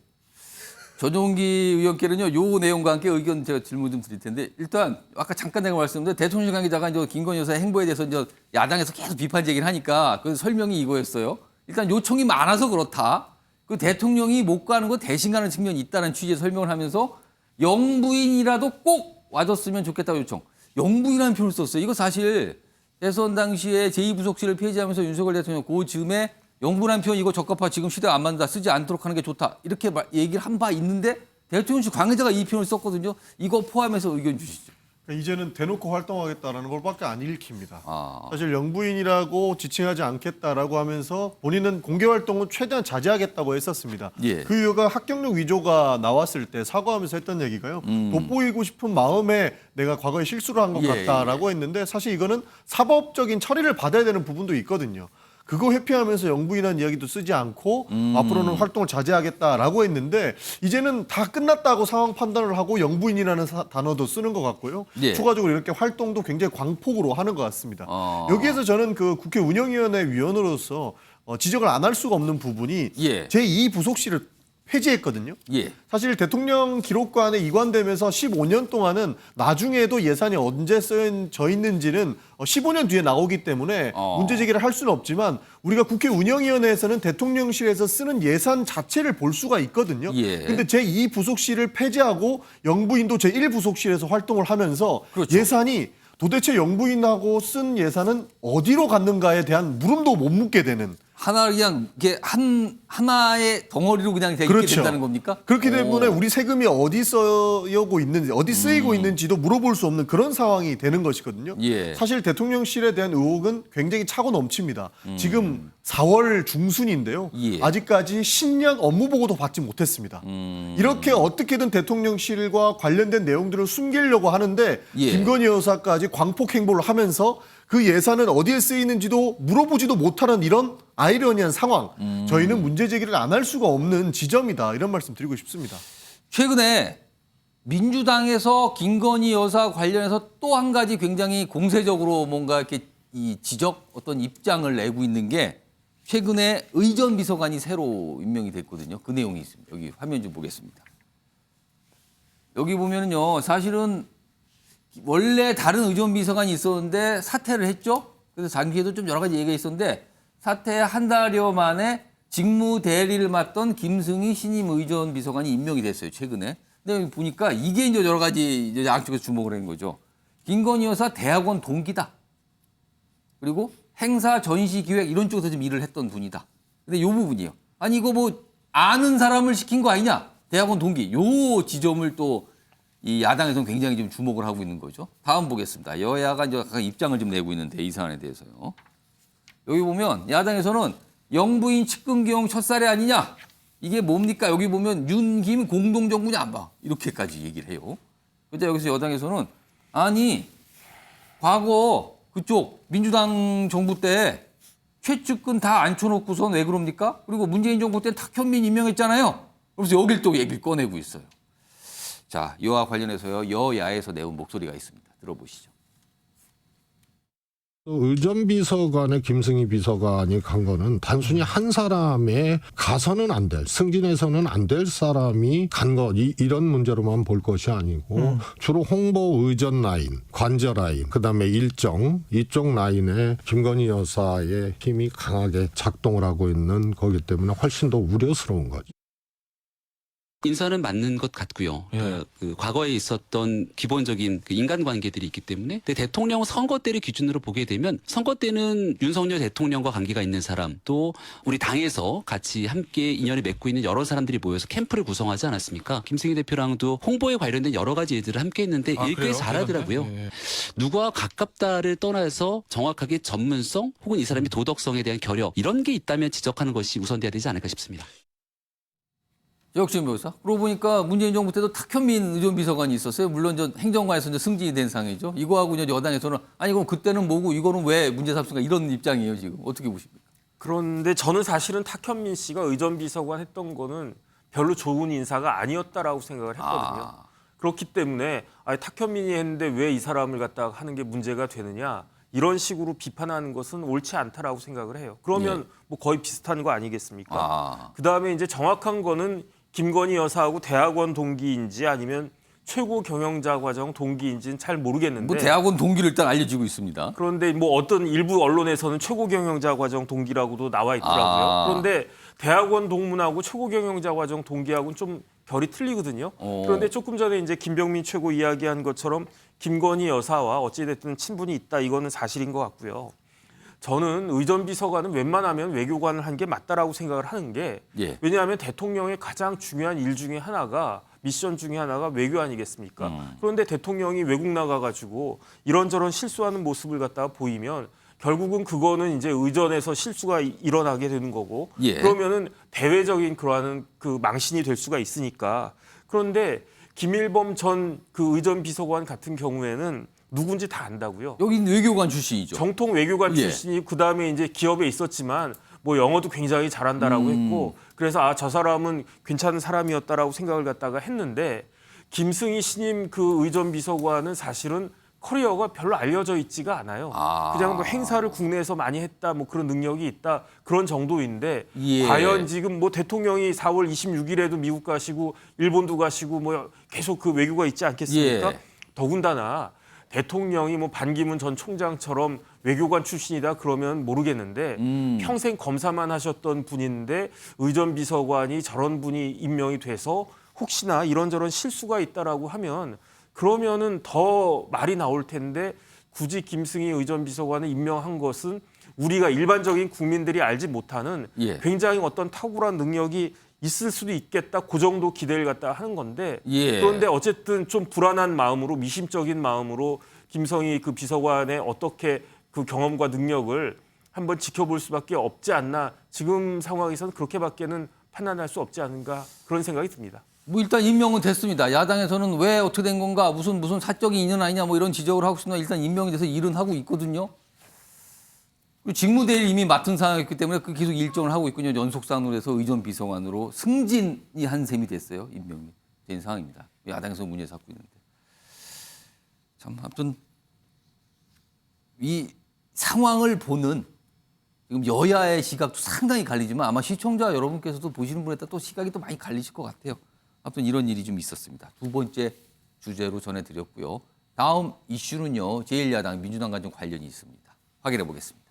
전용기 의원께는요, 요 내용과 함께 의견 제가 질문 좀 드릴 텐데, 일단 아까 잠깐 내가 말씀드렸는데 대통령 관계자가 이제 김건희 여사의 행보에 대해서 이제 야당에서 계속 비판 제기를 하니까 그 설명이 이거였어요. 일단 요청이 많아서 그렇다. 그 대통령이 못 가는 거 대신 가는 측면이 있다는 취지의 설명을 하면서 영부인이라도 꼭 와줬으면 좋겠다고 요청. 영부인이라는 표현을 썼어요. 이거 사실 대선 당시에 제2부속실을 폐지하면서 윤석열 대통령 그 즈음에 영부란 표현 이거 적합하 지금 시대가 안 맞는다. 쓰지 않도록 하는 게 좋다. 이렇게 얘기를 한 바 있는데 대통령실 관계자가 이 표현을 썼거든요. 이거 포함해서 의견 주시죠. 이제는 대놓고 활동하겠다라는 걸밖에 안 읽힙니다. 아. 사실 영부인이라고 지칭하지 않겠다라고 하면서 본인은 공개 활동은 최대한 자제하겠다고 했었습니다. 예. 그 이유가 합격력 위조가 나왔을 때 사과하면서 했던 얘기가요. 돋보이고 싶은 마음에 내가 과거에 실수를 한 것 예, 같다라고 했는데 사실 이거는 사법적인 처리를 받아야 되는 부분도 있거든요. 그거 회피하면서 영부인한 이야기도 쓰지 않고 앞으로는 활동을 자제하겠다라고 했는데 이제는 다 끝났다고 상황 판단을 하고 영부인이라는 단어도 쓰는 것 같고요. 예. 추가적으로 이렇게 활동도 굉장히 광폭으로 하는 것 같습니다. 여기에서 저는 그 국회 운영위원회 위원으로서 지적을 안 할 수가 없는 부분이 예. 제2 부속실을 폐지했거든요. 예. 사실 대통령 기록관에 이관되면서 15년 동안은 나중에도 예산이 언제 쓰여져 있는지는 15년 뒤에 나오기 때문에 문제 제기를 할 수는 없지만 우리가 국회 운영위원회에서는 대통령실에서 쓰는 예산 자체를 볼 수가 있거든요. 그런데 제2 부속실을 폐지하고 영부인도 제1 부속실에서 활동을 하면서 그렇죠. 예산이 도대체 영부인하고 쓴 예산은 어디로 갔는가에 대한 물음도 못 묻게 되는 하나 그냥 이게 하나의 덩어리로 그냥 돼 있게 된다는 겁니까? 그렇기 때문에 우리 세금이 어디 쓰여고 있는지, 어디 쓰이고 있는지도 물어볼 수 없는 그런 상황이 되는 것이거든요. 예. 사실 대통령실에 대한 의혹은 굉장히 차고 넘칩니다. 지금 4월 중순인데요. 예. 아직까지 신년 업무 보고도 받지 못했습니다. 이렇게 어떻게든 대통령실과 관련된 내용들을 숨기려고 하는데 예. 김건희 여사까지 광폭 행보를 하면서 그 예산은 어디에 쓰이는지도 물어보지도 못하는 이런 아이러니한 상황. 저희는 문제 제기를 안 할 수가 없는 지점이다. 이런 말씀 드리고 싶습니다. 최근에 민주당에서 김건희 여사 관련해서 또 한 가지 굉장히 공세적으로 뭔가 이렇게 이 지적 어떤 입장을 내고 있는 게 최근에 의전 비서관이 새로 임명이 됐거든요. 그 내용이 있습니다. 여기 화면 좀 보겠습니다. 여기 보면은요, 사실은 원래 다른 의전 비서관이 있었는데 사퇴를 했죠. 그래서 당시에도 좀 여러 가지 얘기가 있었는데 사퇴 한 달여 만에 직무 대리를 맡던 김승희 신임 의전 비서관이 임명이 됐어요. 최근에. 근데 보니까 이게 이제 여러 가지 이제 양쪽에서 주목을 한 거죠. 김건희 여사 대학원 동기다. 그리고 행사 전시 기획 이런 쪽에서 좀 일을 했던 분이다. 근데 이 부분이요. 아니 이거 뭐 아는 사람을 시킨 거 아니냐? 대학원 동기. 요 지점을 또 이 야당에서는 굉장히 좀 주목을 하고 있는 거죠. 다음 보겠습니다. 여야가 이제 각각 입장을 좀 내고 있는데 이 사안에 대해서요. 여기 보면 야당에서는 영부인 측근 경영 첫사례 아니냐? 이게 뭡니까? 여기 보면 윤김 공동정부냐 안 봐. 이렇게까지 얘기를 해요. 그런데 여기서 여당에서는 아니 과거 그쪽 민주당 정부 때 최측근 다 앉혀놓고선 왜 그럽니까? 그리고 문재인 정부 때 탁현민 임명했잖아요. 그래서 여길 또 얘기를 꺼내고 있어요. 자, 이와 관련해서요. 여야에서 내온 목소리가 있습니다. 들어보시죠. 의전 비서관의 김승희 비서관이 간 거는 단순히 한 사람의 가서는 안 될, 승진해서는 안 될 사람이 간 것, 이런 문제로만 볼 것이 아니고 주로 홍보 의전 라인, 관저 라인, 그다음에 일정, 이쪽 라인에 김건희 여사의 힘이 강하게 작동을 하고 있는 거기 때문에 훨씬 더 우려스러운 거죠. 인사는 맞는 것 같고요. 그 과거에 있었던 기본적인 그 인간관계들이 있기 때문에 근데 대통령 선거 때를 기준으로 보게 되면 선거 때는 윤석열 대통령과 관계가 있는 사람 또 우리 당에서 같이 함께 인연을 맺고 있는 여러 사람들이 모여서 캠프를 구성하지 않았습니까? 김승희 대표랑도 홍보에 관련된 여러 가지 일들을 함께 했는데 일 꽤 잘하더라고요. 누구와 가깝다를 떠나서 정확하게 전문성 혹은 이 사람이 도덕성에 대한 결여 이런 게 있다면 지적하는 것이 우선돼야 되지 않을까 싶습니다. 역시 변호사. 그러고 보니까 문재인 정부 때도 탁현민 의전 비서관이 있었어요. 물론 전 행정관에서 이제 승진이 된 상이죠. 이거하고 이제 여당에서는 아니 그럼 그때는 뭐고 이거는 왜 문제 삼습니까? 이런 입장이에요 지금. 어떻게 보십니까? 그런데 저는 사실은 탁현민 씨가 의전 비서관 했던 거는 별로 좋은 인사가 아니었다라고 생각을 했거든요. 그렇기 때문에 아니, 탁현민이 했는데 왜 이 사람을 갖다가 하는 게 문제가 되느냐. 이런 식으로 비판하는 것은 옳지 않다라고 생각을 해요. 그러면 뭐 거의 비슷한 거 아니겠습니까? 그다음에 이제 정확한 거는 김건희 여사하고 대학원 동기인지 아니면 최고 경영자 과정 동기인지는 잘 모르겠는데 뭐 대학원 동기를 일단 알려지고 있습니다. 그런데 뭐 어떤 일부 언론에서는 최고 경영자 과정 동기라고도 나와 있더라고요. 그런데 대학원 동문하고 최고 경영자 과정 동기하고는 좀 결이 틀리거든요. 그런데 조금 전에 이제 김병민 최고 이야기한 것처럼 김건희 여사와 어찌됐든 친분이 있다 이거는 사실인 것 같고요. 저는 의전비서관은 웬만하면 외교관을 한 게 맞다라고 생각을 하는 게 예. 왜냐하면 대통령의 가장 중요한 일 중에 하나가 미션 중에 하나가 외교 아니겠습니까? 그런데 대통령이 외국 나가가지고 이런저런 실수하는 모습을 갖다가 보이면 결국은 그거는 이제 의전에서 실수가 일어나게 되는 거고 예. 그러면은 대외적인 그러한 그 망신이 될 수가 있으니까. 그런데 김일범 전 그 의전 비서관 같은 경우에는 누군지 다 안다고요. 여긴 외교관 출신이죠. 정통 외교관 예. 출신이 그다음에 이제 기업에 있었지만 뭐 영어도 굉장히 잘한다라고 했고 그래서 저 사람은 괜찮은 사람이었다라고 생각을 갖다가 했는데 김승희 신임 그 의전 비서관은 사실은 커리어가 별로 알려져 있지가 않아요. 그냥 뭐 행사를 국내에서 많이 했다, 뭐 그런 능력이 있다 그런 정도인데 예. 과연 지금 뭐 대통령이 4월 26일에도 미국 가시고 일본도 가시고 뭐 계속 그 외교가 있지 않겠습니까? 예. 더군다나 대통령이 뭐 반기문 전 총장처럼 외교관 출신이다 그러면 모르겠는데 평생 검사만 하셨던 분인데 의전 비서관이 저런 분이 임명이 돼서 혹시나 이런저런 실수가 있다라고 하면 그러면은 더 말이 나올 텐데 굳이 김승희 의전 비서관을 임명한 것은 우리가 일반적인 국민들이 알지 못하는 예. 굉장히 어떤 탁월한 능력이 있을 수도 있겠다. 그 정도 기대를 갖다 하는 건데 예. 그런데 어쨌든 좀 불안한 마음으로 미심적인 마음으로 김성희 그 비서관의 어떻게 그 경험과 능력을 한번 지켜볼 수밖에 없지 않나. 지금 상황에서는 그렇게밖에는 판단할 수 없지 않은가 그런 생각이 듭니다. 뭐 일단 임명은 됐습니다. 야당에서는 왜 어떻게 된 건가 무슨 사적인 인연 아니냐 뭐 이런 지적을 하고 있으나 일단 임명이 돼서 일은 하고 있거든요. 그리고 직무대를 이미 맡은 상황이기 때문에 그 계속 일정을 하고 있군요. 연속상으로 해서 의전 비서관으로 승진이 한 셈이 됐어요. 임명이 된 상황입니다. 야당에서 문제 삼고 있는데. 참 아무튼 이 상황을 보는 지금 여야의 시각도 상당히 갈리지만 아마 시청자 여러분께서도 보시는 분에 따라 또 시각이 또 많이 갈리실 것 같아요. 아무튼 이런 일이 좀 있었습니다. 두 번째 주제로 전해드렸고요. 다음 이슈는요. 제1야당 민주당과 좀 관련이 있습니다. 확인해 보겠습니다.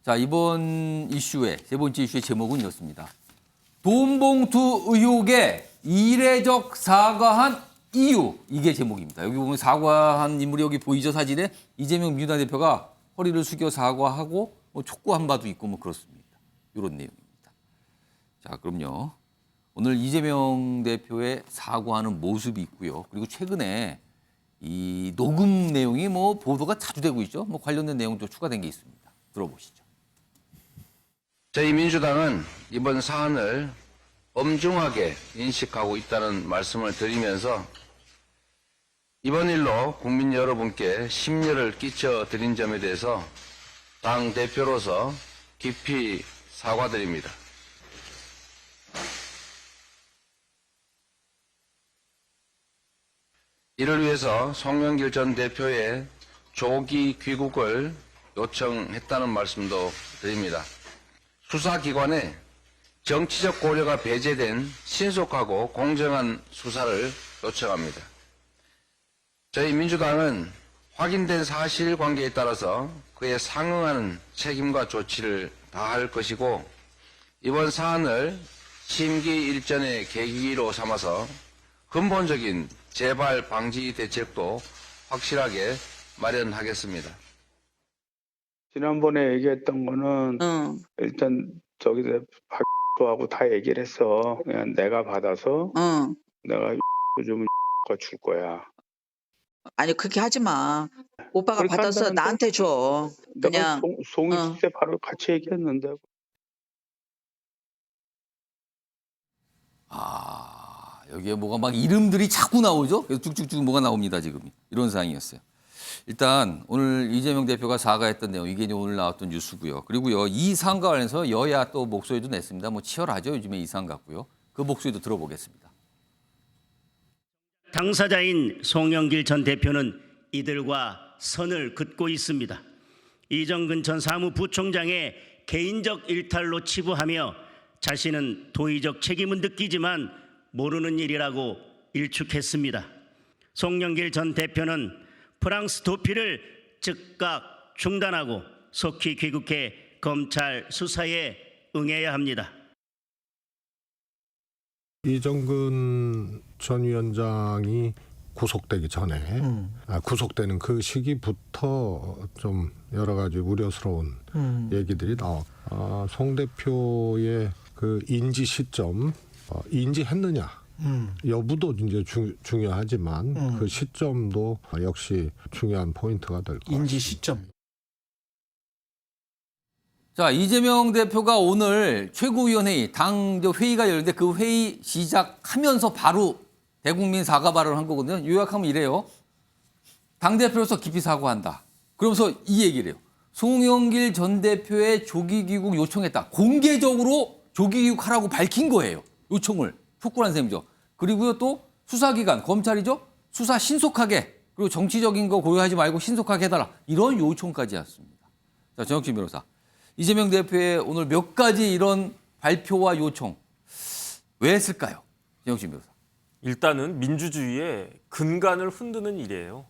자, 이번 이슈의 세 번째 이슈의 제목은 이렇습니다. 돈봉투 의혹에 이례적 사과한 이유, 이게 제목입니다. 여기 보면 사과한 인물이 여기 보이죠, 사진에? 이재명 민주당 대표가 허리를 숙여 사과하고 뭐 촉구한 바도 있고 뭐 그렇습니다. 이런 내용입니다. 자, 그럼요. 오늘 이재명 대표의 사과하는 모습이 있고요. 그리고 최근에 이 녹음 내용이 뭐 보도가 자주 되고 있죠. 뭐 관련된 내용도 추가된 게 있습니다. 들어보시죠. 저희 민주당은 이번 사안을 엄중하게 인식하고 있다는 말씀을 드리면서 이번 일로 국민 여러분께 심려를 끼쳐드린 점에 대해서 당 대표로서 깊이 사과드립니다. 이를 위해서 송영길 전 대표의 조기 귀국을 요청했다는 말씀도 드립니다. 수사기관에 정치적 고려가 배제된 신속하고 공정한 수사를 요청합니다. 저희 민주당은 확인된 사실관계에 따라서 그에 상응하는 책임과 조치를 다할 것이고 이번 사안을 심기 일전의 계기로 삼아서 근본적인 재발 방지 대책도 확실하게 마련하겠습니다. 지난번에 얘기했던 거는 일단 저기서 하고 다 얘기를 했어. 그냥 내가 받아서 내가 좀 줄 거야. 아니 그렇게 하지 마. 오빠가 받아서 한다는데? 나한테 줘. 내가 그냥 송이 때 바로 같이 얘기했는데. 여기에 뭐가 막 이름들이 자꾸 나오죠? 그래서 쭉쭉쭉 뭐가 나옵니다, 지금. 이런 상황이었어요. 일단 오늘 이재명 대표가 사과했던 내용, 이게 이제 오늘 나왔던 뉴스고요. 그리고요, 이 사안과 관련해서 여야 또 목소리도 냈습니다. 뭐 치열하죠, 요즘에 이 사안 같고요. 그 목소리도 들어보겠습니다. 당사자인 송영길 전 대표는 이들과 선을 긋고 있습니다. 이정근 전 사무부총장의 개인적 일탈로 치부하며 자신은 도의적 책임은 느끼지만 모르는 일이라고 일축했습니다. 송영길 전 대표는 프랑스 도피를 즉각 중단하고 속히 귀국해 검찰 수사에 응해야 합니다. 이정근 전 위원장이 구속되기 전에 구속되는 그 시기부터 좀 여러 가지 우려스러운 얘기들이 나왔고 송 대표의 그 인지 시점 인지했느냐 여부도 이제 중요하지만 그 시점도 역시 중요한 포인트가 될 것 같습니다. 인지 시점. 자, 이재명 대표가 오늘 최고위원회의 당 회의가 열렸는데 그 회의 시작하면서 바로 대국민 사과 발언을 한 거거든요. 요약하면 이래요. 당대표로서 깊이 사과한다. 그러면서 이 얘기를 해요. 송영길 전 대표의 조기 귀국 요청했다. 공개적으로 조기 귀국하라고 밝힌 거예요. 요청을. 촉구한 셈이죠. 그리고요 또 수사기관, 검찰이죠. 수사 신속하게 그리고 정치적인 거 고려하지 말고 신속하게 해달라. 이런 요청까지 했습니다. 자, 정혁진 변호사. 이재명 대표의 오늘 몇 가지 이런 발표와 요청 왜 했을까요? 정혁진 변호사. 일단은 민주주의의 근간을 흔드는 일이에요.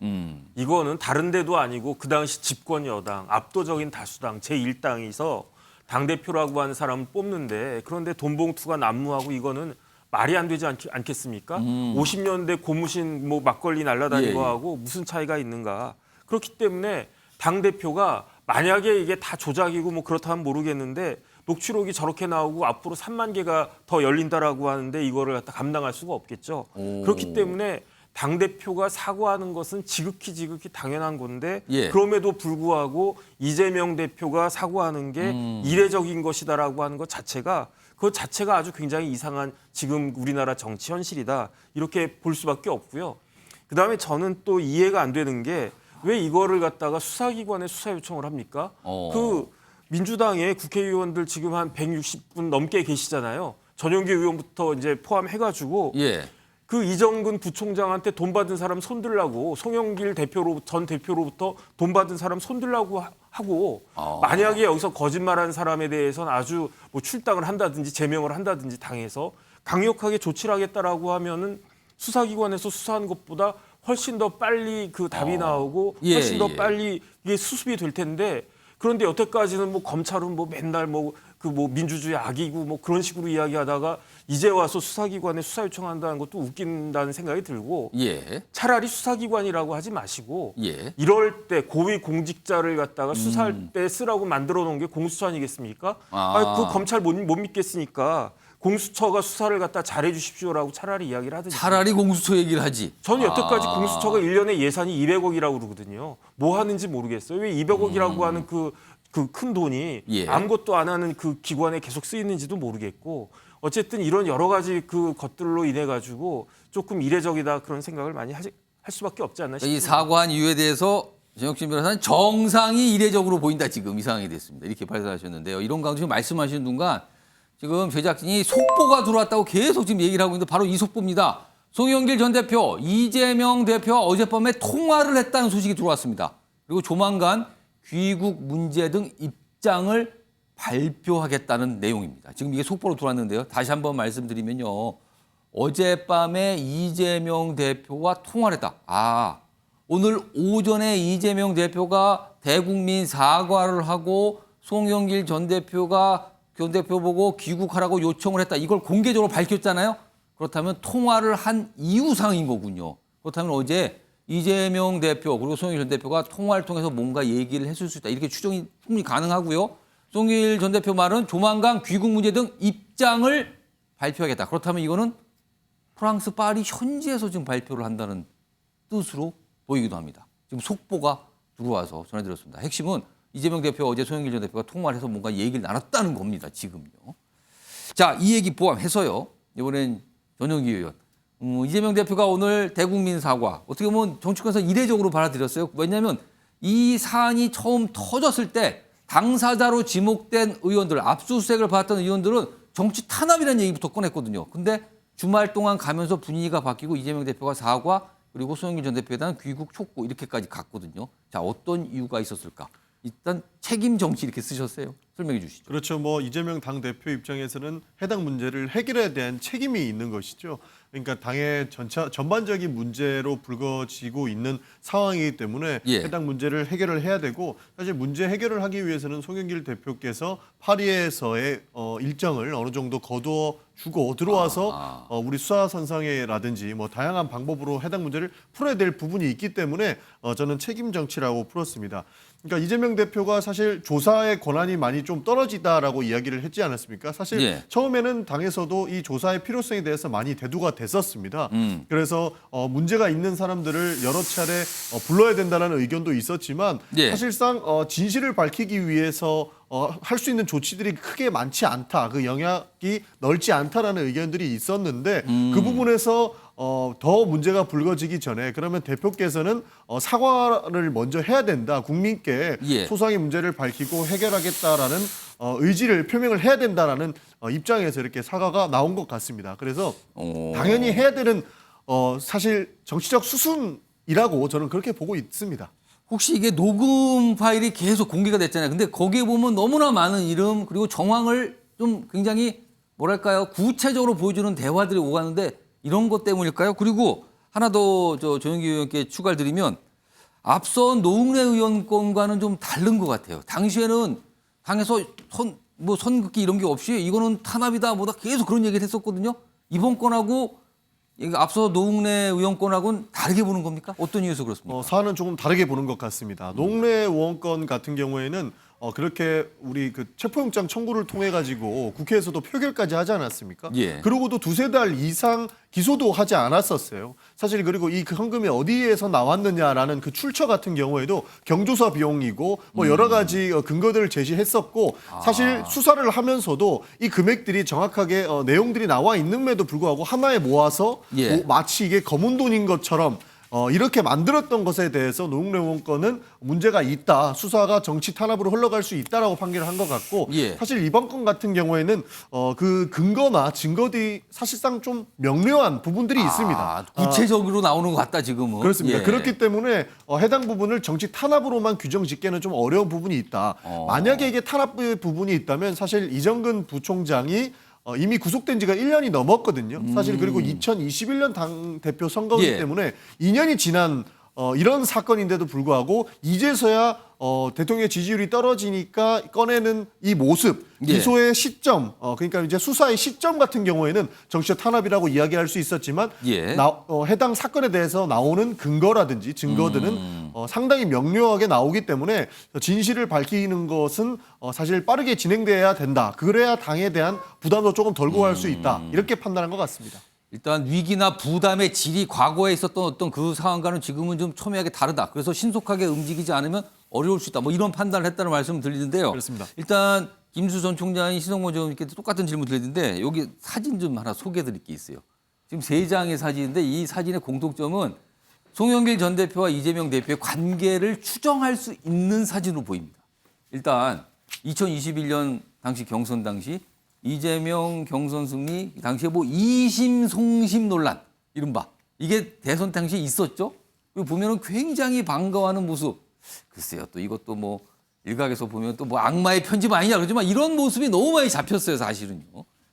이거는 다른 데도 아니고 그 당시 집권 여당, 압도적인 다수당, 제1당에서 당대표라고 하는 사람을 뽑는데 그런데 돈봉투가 난무하고 이거는 말이 안 되지 않겠습니까? 50년대 고무신 뭐 막걸리 날라다니고 하고 무슨 차이가 있는가. 그렇기 때문에 당대표가 만약에 이게 다 조작이고 뭐 그렇다면 모르겠는데 녹취록이 저렇게 나오고 앞으로 3만 개가 더 열린다라고 하는데 이거를 갖다 감당할 수가 없겠죠. 그렇기 때문에 당대표가 사과하는 것은 지극히 당연한 건데 그럼에도 불구하고 이재명 대표가 사과하는 게 이례적인 것이다라고 하는 것 자체가 그 자체가 아주 굉장히 이상한 지금 우리나라 정치 현실이다. 이렇게 볼 수밖에 없고요. 그다음에 저는 또 이해가 안 되는 게 왜 이거를 갖다가 수사기관에 수사 요청을 합니까? 그 민주당의 국회의원들 지금 한 160분 넘게 계시잖아요. 전용기 의원부터 이제 포함해가지고 그 이정근 부총장한테 돈 받은 사람 손들라고 송영길 전 대표로부터 돈 받은 사람 손들라고 하고 만약에 여기서 거짓말한 사람에 대해서는 아주 뭐 출당을 한다든지 제명을 한다든지 당해서 강력하게 조치를 하겠다라고 하면은 수사기관에서 수사하는 것보다 훨씬 더 빨리 그 답이 나오고 훨씬 더 빨리 이게 수습이 될 텐데 그런데 여태까지는 뭐 검찰은 뭐 맨날 뭐 민주주의 악이고 뭐 그런 식으로 이야기하다가 이제 와서 수사기관에 수사 요청한다는 것도 웃긴다는 생각이 들고 차라리 수사기관이라고 하지 마시고 이럴 때 고위 공직자를 갖다가 수사할 때 쓰라고 만들어 놓은 게 공수처 아니겠습니까? 그 검찰 못 믿겠으니까 공수처가 수사를 갖다 잘해 주십시오라고 차라리 이야기를 하든지. 차라리 공수처 얘기를 하지. 저는 여태까지 공수처가 1년에 예산이 200억이라고 그러거든요. 뭐 하는지 모르겠어요. 왜 200억이라고 하는 그 큰 돈이 아무것도 안 하는 그 기관에 계속 쓰이는지도 모르겠고 어쨌든 이런 여러 가지 그 것들로 인해 가지고 조금 이례적이다 그런 생각을 많이 할 수밖에 없지 않나 싶습니다. 이 사과한 이유에 대해서 정혁진 변호사는 정상이 이례적으로 보인다 지금 이 상황이 됐습니다. 이렇게 발설하셨는데요. 이런 강도 지금 말씀하시는 순간 지금 제작진이 속보가 들어왔다고 계속 지금 얘기를 하고 있는데 바로 이 속보입니다. 송영길 전 대표, 이재명 대표와 어젯밤에 통화를 했다는 소식이 들어왔습니다. 그리고 조만간 귀국 문제 등 입장을 발표하겠다는 내용입니다. 지금 이게 속보로 들어왔는데요. 다시 한번 말씀드리면요. 어젯밤에 이재명 대표와 통화를 했다. 오늘 오전에 이재명 대표가 대국민 사과를 하고 송영길 전 대표 보고 귀국하라고 요청을 했다. 이걸 공개적으로 밝혔잖아요. 그렇다면 통화를 한 이유상인 거군요. 그렇다면 어제 이재명 대표 그리고 송영길 전 대표가 통화를 통해서 뭔가 얘기를 했을 수 있다. 이렇게 추정이 충분히 가능하고요. 송영길 전 대표 말은 조만간 귀국 문제 등 입장을 발표하겠다. 그렇다면 이거는 프랑스 파리 현지에서 지금 발표를 한다는 뜻으로 보이기도 합니다. 지금 속보가 들어와서 전해드렸습니다. 핵심은 이재명 대표 어제 송영길 전 대표가 통화를 해서 뭔가 얘기를 나눴다는 겁니다. 지금요. 자, 이 얘기 포함해서요. 이번엔 전용기 의원. 이재명 대표가 오늘 대국민 사과. 어떻게 보면 정치권에서 이례적으로 받아들였어요. 왜냐하면 이 사안이 처음 터졌을 때 당사자로 지목된 의원들, 압수수색을 받았던 의원들은 정치 탄압이라는 얘기부터 꺼냈거든요. 근데 주말 동안 가면서 분위기가 바뀌고 이재명 대표가 사과 그리고 송영길 전 대표에 대한 귀국 촉구 이렇게까지 갔거든요. 자, 어떤 이유가 있었을까? 일단 책임 정치 이렇게 쓰셨어요. 설명해 주시죠. 그렇죠. 뭐 이재명 당대표 입장에서는 해당 문제를 해결해야 대한 책임이 있는 것이죠. 그러니까 당의 전반적인 문제로 불거지고 있는 상황이기 때문에 해당 문제를 해결을 해야 되고 사실 문제 해결을 하기 위해서는 송영길 대표께서 파리에서의 일정을 어느 정도 거두어 주고 들어와서 우리 수사선상회라든지 뭐 다양한 방법으로 해당 문제를 풀어야 될 부분이 있기 때문에 저는 책임 정치라고 풀었습니다. 그러니까 이재명 대표가 사실 조사의 권한이 많이 좀 떨어지다라고 이야기를 했지 않았습니까? 사실 처음에는 당에서도 이 조사의 필요성에 대해서 많이 대두가 됐었습니다. 그래서 문제가 있는 사람들을 여러 차례 불러야 된다는 의견도 있었지만 사실상 진실을 밝히기 위해서 할 수 있는 조치들이 크게 많지 않다. 그 영역이 넓지 않다라는 의견들이 있었는데 그 부분에서 더 문제가 불거지기 전에 그러면 대표께서는 사과를 먼저 해야 된다. 국민께 소상의 문제를 밝히고 해결하겠다라는 의지를 표명을 해야 된다라는 입장에서 이렇게 사과가 나온 것 같습니다. 그래서 당연히 해야 되는 사실 정치적 수순이라고 저는 그렇게 보고 있습니다. 혹시 이게 녹음 파일이 계속 공개가 됐잖아요. 근데 거기에 보면 너무나 많은 이름 그리고 정황을 좀 굉장히 뭐랄까요 구체적으로 보여주는 대화들이 오가는데 이런 것 때문일까요? 그리고 하나 더 조영기 의원께 추가를 드리면 앞선 노웅래 의원 건과는 좀 다른 것 같아요. 당시에는 당에서 선긋기 이런 게 없이 이거는 탄압이다 뭐다 계속 그런 얘기를 했었거든요. 이번 건하고 앞서 노웅래 의원 건하고는 다르게 보는 겁니까? 어떤 이유에서 그렇습니까? 사안은 조금 다르게 보는 것 같습니다. 노웅래 의원 건 같은 경우에는 그렇게 우리 그 체포영장 청구를 통해 가지고 국회에서도 표결까지 하지 않았습니까? 그러고도 두세 달 이상 기소도 하지 않았었어요. 사실 그리고 이 그 현금이 어디에서 나왔느냐라는 그 출처 같은 경우에도 경조사 비용이고 뭐 여러 가지 근거들을 제시했었고 사실 수사를 하면서도 이 금액들이 정확하게 내용들이 나와 있는데도 불구하고 하나에 모아서 마치 이게 검은 돈인 것처럼 이렇게 만들었던 것에 대해서 노웅래 의원 건은 문제가 있다. 수사가 정치 탄압으로 흘러갈 수 있다라고 판결을 한 것 같고 사실 이번 건 같은 경우에는 그 근거나 증거들이 사실상 좀 명료한 부분들이 있습니다. 구체적으로 나오는 것 같다 지금은. 그렇습니다. 그렇기 때문에 해당 부분을 정치 탄압으로만 규정 짓기에는 좀 어려운 부분이 있다. 만약에 이게 탄압 부분이 있다면 사실 이정근 부총장이 이미 구속된 지가 1년이 넘었거든요. 사실 그리고 2021년 당대표 선거이기 때문에 2년이 지난 이런 사건인데도 불구하고 이제서야 대통령의 지지율이 떨어지니까 꺼내는 이 모습, 기소의 시점, 그러니까 이제 수사의 시점 같은 경우에는 정치적 탄압이라고 이야기할 수 있었지만 해당 사건에 대해서 나오는 근거라든지 증거들은 상당히 명료하게 나오기 때문에 진실을 밝히는 것은 사실 빠르게 진행돼야 된다. 그래야 당에 대한 부담도 조금 덜고 갈 수 있다. 이렇게 판단한 것 같습니다. 일단 위기나 부담의 질이 과거에 있었던 어떤 그 상황과는 지금은 좀 첨예하게 다르다. 그래서 신속하게 움직이지 않으면 어려울 수 있다. 뭐 이런 판단을 했다는 말씀을 드리는데요. 그렇습니다. 일단 김수 전 총장이 신성모 의원님께 똑같은 질문 드리는데 여기 사진 좀 하나 소개해드릴 게 있어요. 지금 3장의 사진인데 이 사진의 공통점은 송영길 전 대표와 이재명 대표의 관계를 추정할 수 있는 사진으로 보입니다. 일단 2021년 당시 경선 당시 이재명 경선 승리 당시에 뭐 이심송심 논란 이른바 이게 대선 당시에 있었죠. 그리고 보면은 굉장히 반가워하는 모습. 글쎄요, 또 이것도 뭐 일각에서 보면 또 뭐 악마의 편집 아니냐 그러지만 이런 모습이 너무 많이 잡혔어요, 사실은요.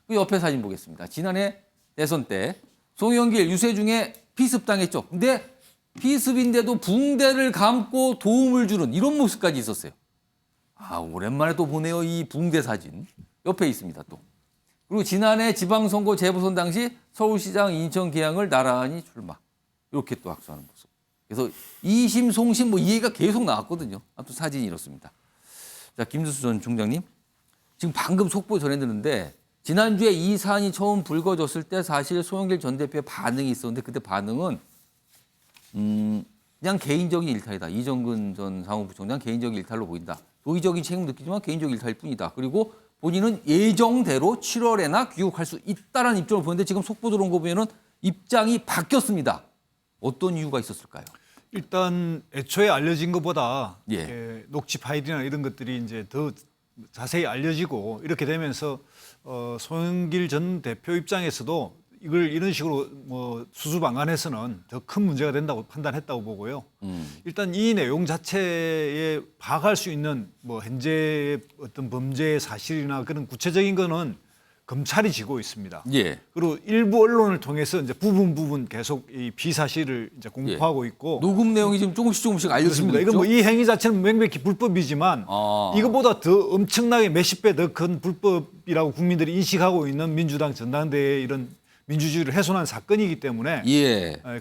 그 옆에 사진 보겠습니다. 지난해 대선 때 송영길 유세중에 피습당했죠. 근데 피습인데도 붕대를 감고 도움을 주는 이런 모습까지 있었어요. 오랜만에 또 보네요, 이 붕대 사진. 옆에 있습니다, 또. 그리고 지난해 지방선거 재보선 당시 서울시장 인천계양을 나란히 출마. 이렇게 또 악수하는 모습. 그래서 이심송심 뭐 이 얘기가 계속 나왔거든요. 아무튼 사진이 이렇습니다. 자, 김두수 전 총장님. 지금 방금 속보 전해드렸는데 지난주에 이 사안이 처음 불거졌을 때 사실 송영길 전 대표의 반응이 있었는데 그때 반응은 그냥 개인적인 일탈이다. 이정근 전 사무부총장 개인적인 일탈로 보인다. 도의적인 책임을 느끼지만 개인적인 일탈일 뿐이다. 그리고 본인은 예정대로 7월에나 귀국할 수 있다라는 입장을 보는데 지금 속보 들어온 거 보면은 입장이 바뀌었습니다. 어떤 이유가 있었을까요? 일단 애초에 알려진 것보다 녹취 파일이나 이런 것들이 이제 더 자세히 알려지고 이렇게 되면서 송영길 전 대표 입장에서도 이걸 이런 식으로 뭐 수수방관해서는 더 큰 문제가 된다고 판단했다고 보고요. 일단 이 내용 자체에 파악할 수 있는 뭐 현재 어떤 범죄 사실이나 그런 구체적인 거는 검찰이 지고 있습니다. 예. 그리고 일부 언론을 통해서 이제 부분 계속 이 비사실을 이제 공포하고 있고 녹음 내용이 지금 조금씩 알려지고 있죠. 이건 뭐 이 행위 자체는 명백히 불법이지만 이것보다 더 엄청나게 몇십 배 더 큰 불법이라고 국민들이 인식하고 있는 민주당 전당대회 이런 민주주의를 훼손한 사건이기 때문에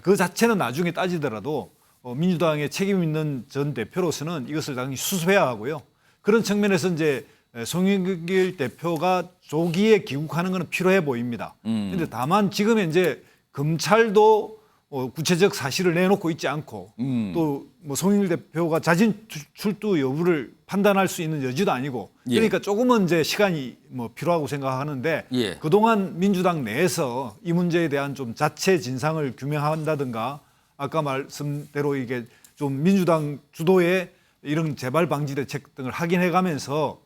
그 자체는 나중에 따지더라도 민주당의 책임 있는 전 대표로서는 이것을 당연히 수습해야 하고요. 그런 측면에서 이제 송영길 대표가 조기에 귀국하는 것은 필요해 보입니다. 그런데 다만 지금 현재 검찰도 구체적 사실을 내놓고 있지 않고 또 뭐 송영길 대표가 자진 출두 여부를 판단할 수 있는 여지도 아니고 그러니까 조금은 이제 시간이 뭐 필요하고 생각하는데 그동안 민주당 내에서 이 문제에 대한 좀 자체 진상을 규명한다든가 아까 말씀대로 이게 좀 민주당 주도의 이런 재발 방지 대책 등을 확인해가면서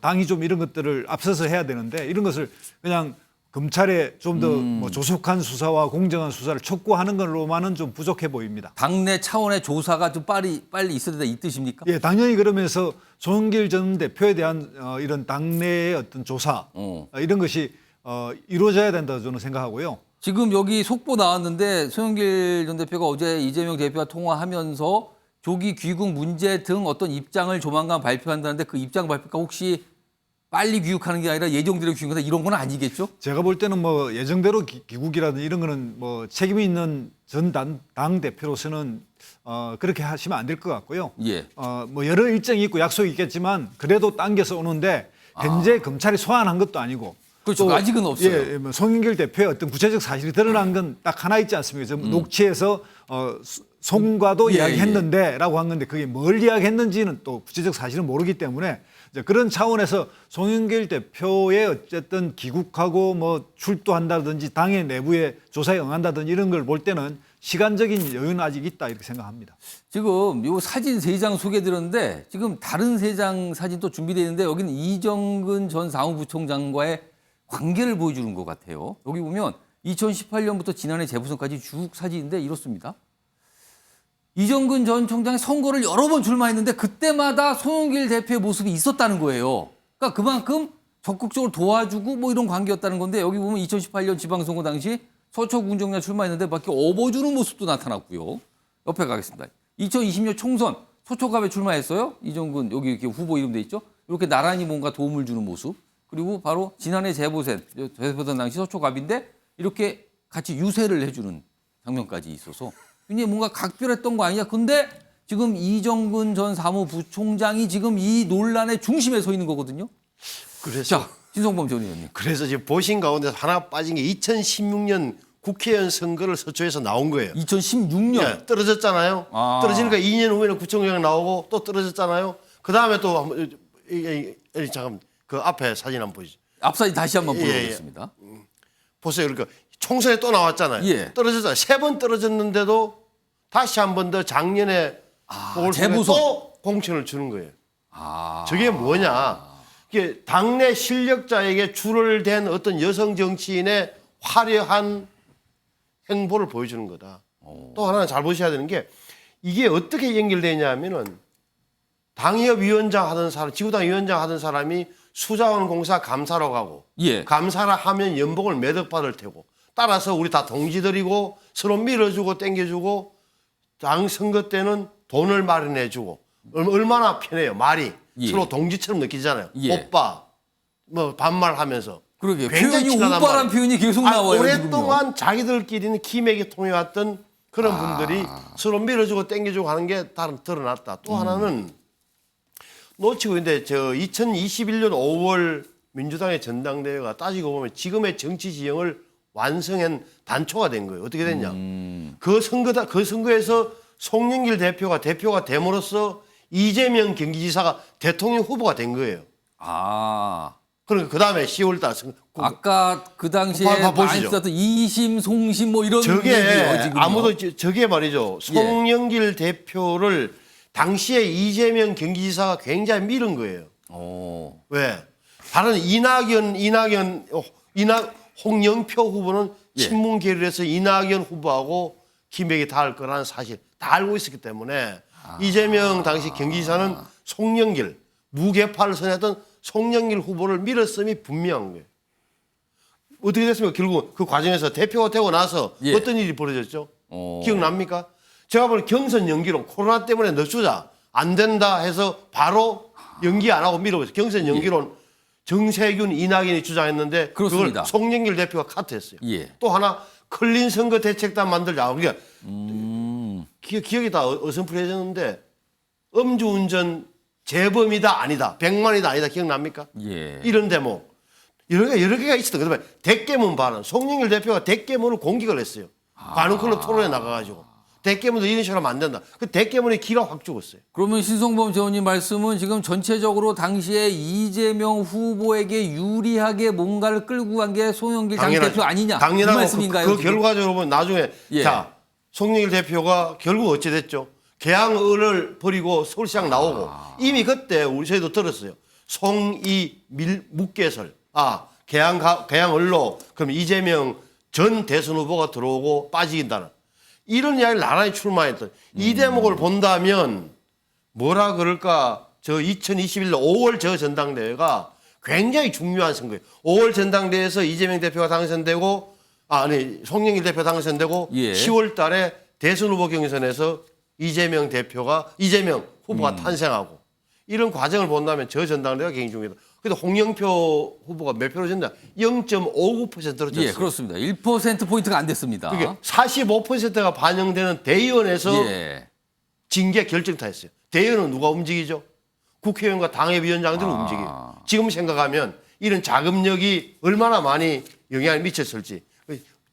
당이 좀 이런 것들을 앞서서 해야 되는데 이런 것을 그냥 검찰에 좀 더 뭐 조속한 수사와 공정한 수사를 촉구하는 걸로만은 좀 부족해 보입니다. 당내 차원의 조사가 좀 빨리 있어야 된다 이 뜻입니까? 예, 당연히 그러면서 송영길 전 대표에 대한 이런 당내의 어떤 조사 이런 것이 이루어져야 된다고 저는 생각하고요. 지금 여기 속보 나왔는데 송영길 전 대표가 어제 이재명 대표와 통화하면서 조기 귀국 문제 등 어떤 입장을 조만간 발표한다는데 그 입장 발표가 혹시 빨리 귀국하는 게 아니라 예정대로 귀국한다 이런 건 아니겠죠? 제가 볼 때는 뭐 예정대로 귀국이라든지 이런 거는 뭐 책임이 있는 전 당 대표로서는 그렇게 하시면 안 될 것 같고요. 뭐 여러 일정이 있고 약속이 있겠지만 그래도 당겨서 오는데 현재 검찰이 소환한 것도 아니고 그렇죠. 아직은 없어요. 뭐 송영길 대표의 어떤 구체적 사실이 드러난 건 딱 하나 있지 않습니까? 녹취에서 송과도 이야기했는데라고 한 건데 그게 뭘 이야기했는지는 또 구체적 사실은 모르기 때문에 그런 차원에서 송영길 대표의 어쨌든 귀국하고 뭐 출두한다든지 당의 내부의 조사에 응한다든지 이런 걸 볼 때는 시간적인 여유는 아직 있다 이렇게 생각합니다. 지금 요 사진 3장 소개드렸는데 지금 다른 3장 사진도 준비되어 있는데 여기는 이정근 전 사무부총장과의 관계를 보여주는 것 같아요. 여기 보면 2018년부터 지난해 재보선까지 쭉 사진인데 이렇습니다. 이정근 전 총장이 선거를 여러 번 출마했는데 그때마다 송영길 대표의 모습이 있었다는 거예요. 그러니까 그만큼 적극적으로 도와주고 뭐 이런 관계였다는 건데 여기 보면 2018년 지방선거 당시 서초군정리에 출마했는데 밖에 업어주는 모습도 나타났고요. 옆에 가겠습니다. 2020년 총선 서초갑에 출마했어요. 이정근 여기 이렇게 후보 이름 돼 있죠. 이렇게 나란히 뭔가 도움을 주는 모습. 그리고 바로 지난해 재보선 당시 서초갑인데 이렇게 같이 유세를 해주는 장면까지 있어서 굉장히 뭔가 각별했던 거 아니냐. 근데 지금 이정근 전 사무부총장이 지금 이 논란의 중심에 서 있는 거거든요. 그래서 자, 신성범 전 의원님. 그래서 지금 보신 가운데 하나 빠진 게 2016년 국회의원 선거를 서초에서 나온 거예요. 2016년? 네, 떨어졌잖아요. 떨어지니까 2년 후에는 구청장 나오고 또 떨어졌잖아요. 그 다음에 또 잠깐 그 앞에 사진 한번 보시죠. 앞 사진 다시 한번 보여드리겠습니다. 보세요. 그러니까 총선에 또 나왔잖아요. 떨어졌잖아요. 3번 떨어졌는데도 다시 한 번 더 작년에 또 공천을 주는 거예요. 저게 뭐냐. 이게 당내 실력자에게 줄을 댄 어떤 여성 정치인의 화려한 행보를 보여주는 거다. 또 하나 잘 보셔야 되는 게 이게 어떻게 연결되냐 하면은 당협위원장 하던 사람, 지구당 위원장 하던 사람이 수자원공사 감사로 가고 감사를 하면 연봉을 몇 억 받을 테고 따라서 우리 다 동지들이고 서로 밀어주고 땡겨주고 당 선거 때는 돈을 마련해주고 얼마나 편해요. 말이 서로 동지처럼 느끼잖아요. 오빠 뭐 반말하면서 그러게요. 표현이 오빠란 표현이 계속 나와요. 오랫동안 자기들끼리는 기맥이 통해왔던 그런 분들이 서로 밀어주고 땡겨주고 하는 게 드러났다. 또 하나는 놓치고 있는데 저 2021년 5월 민주당의 전당대회가 따지고 보면 지금의 정치 지형을 완성한 단초가 된 거예요. 어떻게 됐냐? 그 선거에서 송영길 대표가 됨으로써 이재명 경기지사가 대통령 후보가 된 거예요. 그러니까 그 다음에 10월달 아까 그 당시에 많이 썼던 이심, 송심 뭐 이런 저게 얘기예요, 지금요. 아무도 저게 말이죠. 송영길 대표를 당시에 이재명 경기지사가 굉장히 밀은 거예요. 왜? 다른 홍영표 후보는 친문 계열에서 이낙연 후보하고 기맥이 닿을 거라는 사실 다 알고 있었기 때문에 이재명 당시 경기지사는 송영길 무게파를 선했던 송영길 후보를 밀었음이 분명한 거예요. 어떻게 됐습니까? 결국 그 과정에서 대표가 되고 나서 예. 어떤 일이 벌어졌죠? 기억납니까? 제가 보는 경선 연기론 코로나 때문에 늦추자 안 된다 해서 바로 연기 안 하고 밀어버렸어요. 경선 연기론 정세균, 이낙연이 주장했는데 그렇습니다. 그걸 송영길 대표가 카트했어요. 예. 또 하나 클린 선거 대책단 만들자. 그러니까 기억이 다 어슴푸레해졌는데 음주운전 재범이다 아니다, 100만이다 아니다 기억납니까? 예. 이런 대목 여러 개가 있었던 그다음에 대깨문 발언 송영길 대표가 대깨문을 공격을 했어요. 관훈클럽 토론에 나가가지고 대깨문도 이런 식으로 하면 안 된다. 그 대깨문의 기가 확 죽었어요. 그러면 신성범 의원님 말씀은 지금 전체적으로 당시에 이재명 후보에게 유리하게 뭔가를 끌고 간 게 송영길 당대표 아니냐? 당연하고 이 말씀인가요? 그 지금? 결과적으로 보면 나중에 예. 자 송영길 대표가 결국 어찌 됐죠? 개항을 버리고 서울시장 나오고 이미 그때 우리 저희도 들었어요. 송이 묵개설 개항을로 그럼 이재명 전 대선 후보가 들어오고 빠지긴다는 이런 이야기를 나란히 출마했던 이 대목을 본다면 뭐라 그럴까 저 2021년 5월 저 전당대회가 굉장히 중요한 선거예요. 5월 전당대회에서 이재명 대표가 당선되고 송영길 대표 당선되고 예. 10월 달에 대선 후보 경선에서 이재명 후보가 탄생하고 이런 과정을 본다면 저 전당대회가 굉장히 중요하다. 근데 홍영표 후보가 몇 표로 졌냐? 0.59%로 졌어요. 예, 그렇습니다. 1%포인트가 안 됐습니다. 그게 45%가 반영되는 대의원에서 예. 징계 결정타였어요. 대의원은 누가 움직이죠? 국회의원과 당협위원장들이 움직여요. 지금 생각하면 이런 자금력이 얼마나 많이 영향을 미쳤을지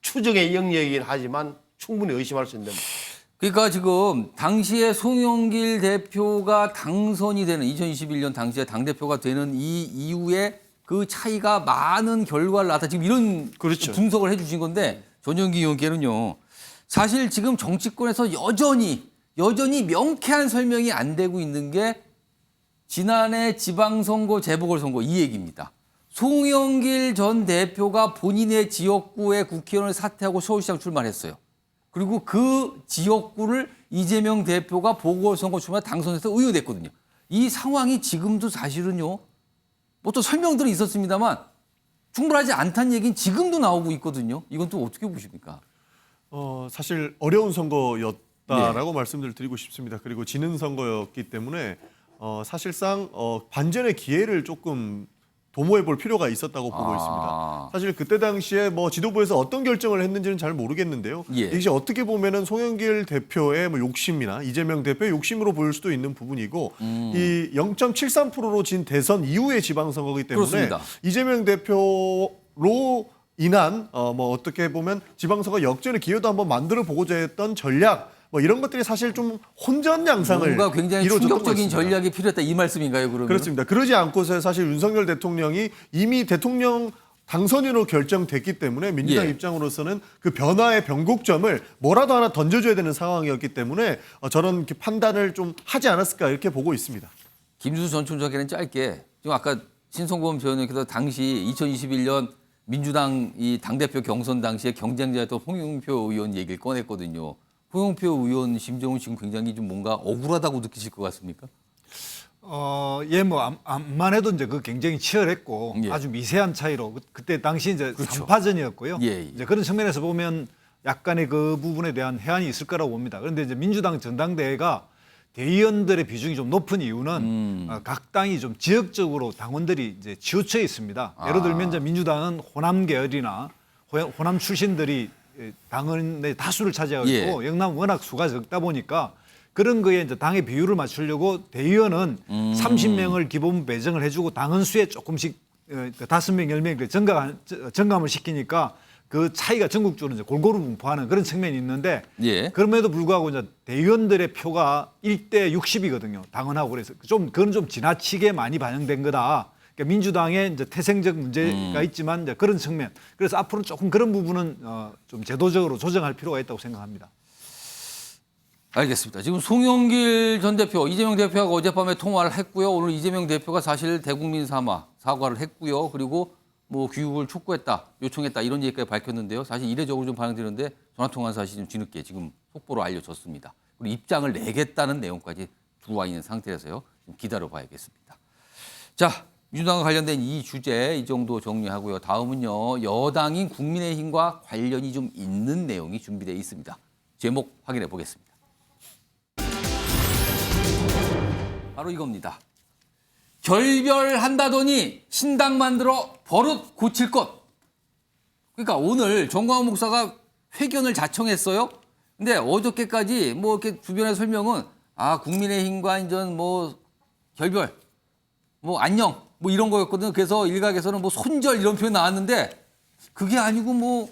추정의 영역이긴 하지만 충분히 의심할 수 있는. 그러니까 지금 당시에 송영길 대표가 당선이 되는 2021년 당시에 당대표가 되는 이 이후에 그 차이가 많은 결과를 낳았다. 지금 이런 그렇죠. 분석을 해 주신 건데 전영기 의원께는요. 사실 지금 정치권에서 여전히 명쾌한 설명이 안 되고 있는 게 지난해 지방선거, 재보궐선거 이 얘기입니다. 송영길 전 대표가 본인의 지역구의 국회의원을 사퇴하고 서울시장 출마했어요. 그리고 그 지역구를 이재명 대표가 보궐선거 출마 당선해서 의원됐거든요. 이 상황이 지금도 사실은요. 뭐 또 설명들은 있었습니다만 충분하지 않다는 얘기는 지금도 나오고 있거든요. 이건 또 어떻게 보십니까? 사실 어려운 선거였다라고 말씀을 드리고 싶습니다. 그리고 지는 선거였기 때문에 사실상 반전의 기회를 조금 도모해 볼 필요가 있었다고 보고 있습니다. 사실 그때 당시에 뭐 지도부에서 어떤 결정을 했는지는 잘 모르겠는데요. 예. 이게 어떻게 보면은 송영길 대표의 뭐 욕심이나 이재명 대표의 욕심으로 보일 수도 있는 부분이고 이 0.73%로 진 대선 이후의 지방선거이기 때문에 그렇습니다. 이재명 대표로 인한 뭐 어떻게 보면 지방선거 역전의 기회도 한번 만들어 보고자 했던 전략 뭐 이런 것들이 사실 좀 혼전 양상을 뭔가 굉장히 이루어졌던 것 충격적인 같습니다. 전략이 필요했다 이 말씀인가요? 그러면? 그렇습니다. 그러지 않고서 사실 윤석열 대통령이 이미 대통령 당선인으로 결정됐기 때문에 민주당 예. 입장으로서는 그 변화의 변곡점을 뭐라도 하나 던져줘야 되는 상황이었기 때문에 저런 이렇게 판단을 좀 하지 않았을까 이렇게 보고 있습니다. 김주수 전 총장에는 짧게 지금 아까 신성범 전 의원께서 당시 2021년 민주당 이 당대표 경선 당시에 경쟁자였던 홍영표 의원 얘기를 꺼냈거든요. 홍영표 의원 심정은 지금 굉장히 좀 뭔가 억울하다고 느끼실 것 같습니까? 예, 뭐 암만 해도 이제 그 굉장히 치열했고 예. 아주 미세한 차이로 그때 당시 이제 그렇죠. 3파전이었고요. 예. 이제 그런 측면에서 보면 약간의 그 부분에 대한 해안이 있을 거라고 봅니다. 그런데 이제 민주당 전당대회가 대의원들의 비중이 좀 높은 이유는 각 당이 좀 지역적으로 당원들이 이제 치우쳐 있습니다. 예를 들면 이제 민주당은 호남 계열이나 호남 출신들이 당원의 다수를 차지하고 있고 영남 워낙 수가 적다 보니까 그런 거에 이제 당의 비율을 맞추려고 대의원은 30명을 기본 배정을 해주고 당원 수에 조금씩 5명, 10명 증감을 시키니까 그 차이가 전국적으로 이제 골고루 분포하는 그런 측면이 있는데 그럼에도 불구하고 이제 대의원들의 표가 1대 60이거든요. 당원하고 그래서 그건 좀 지나치게 많이 반영된 거다. 그러니까 민주당의 이제 태생적 문제가 있지만 이제 그런 측면. 그래서 앞으로는 조금 그런 부분은 좀 제도적으로 조정할 필요가 있다고 생각합니다. 알겠습니다. 지금 송영길 전 대표, 이재명 대표하고 어젯밤에 통화를 했고요. 오늘 이재명 대표가 사실 대국민 사과를 했고요. 그리고 뭐 귀국을 촉구했다, 요청했다 이런 얘기까지 밝혔는데요. 사실 이례적으로 좀 반영되는데 전화통화 사실이 좀 뒤늦게 지금 속보로 알려졌습니다. 그리고 입장을 내겠다는 내용까지 들어와 있는 상태라서요. 좀 기다려봐야겠습니다. 자, 민주당과 관련된 이 주제 이 정도 정리하고요. 다음은요. 여당인 국민의힘과 관련이 좀 있는 내용이 준비되어 있습니다. 제목 확인해 보겠습니다. 바로 이겁니다. 결별한다더니 신당 만들어 버릇 고칠 것. 그러니까 오늘 정광훈 목사가 회견을 자청했어요. 근데 어저께까지 뭐 이렇게 주변의 설명은 국민의힘과 인전 뭐 결별, 뭐 안녕, 뭐 이런 거였거든요. 그래서 일각에서는 뭐 손절 이런 표현 나왔는데 그게 아니고 뭐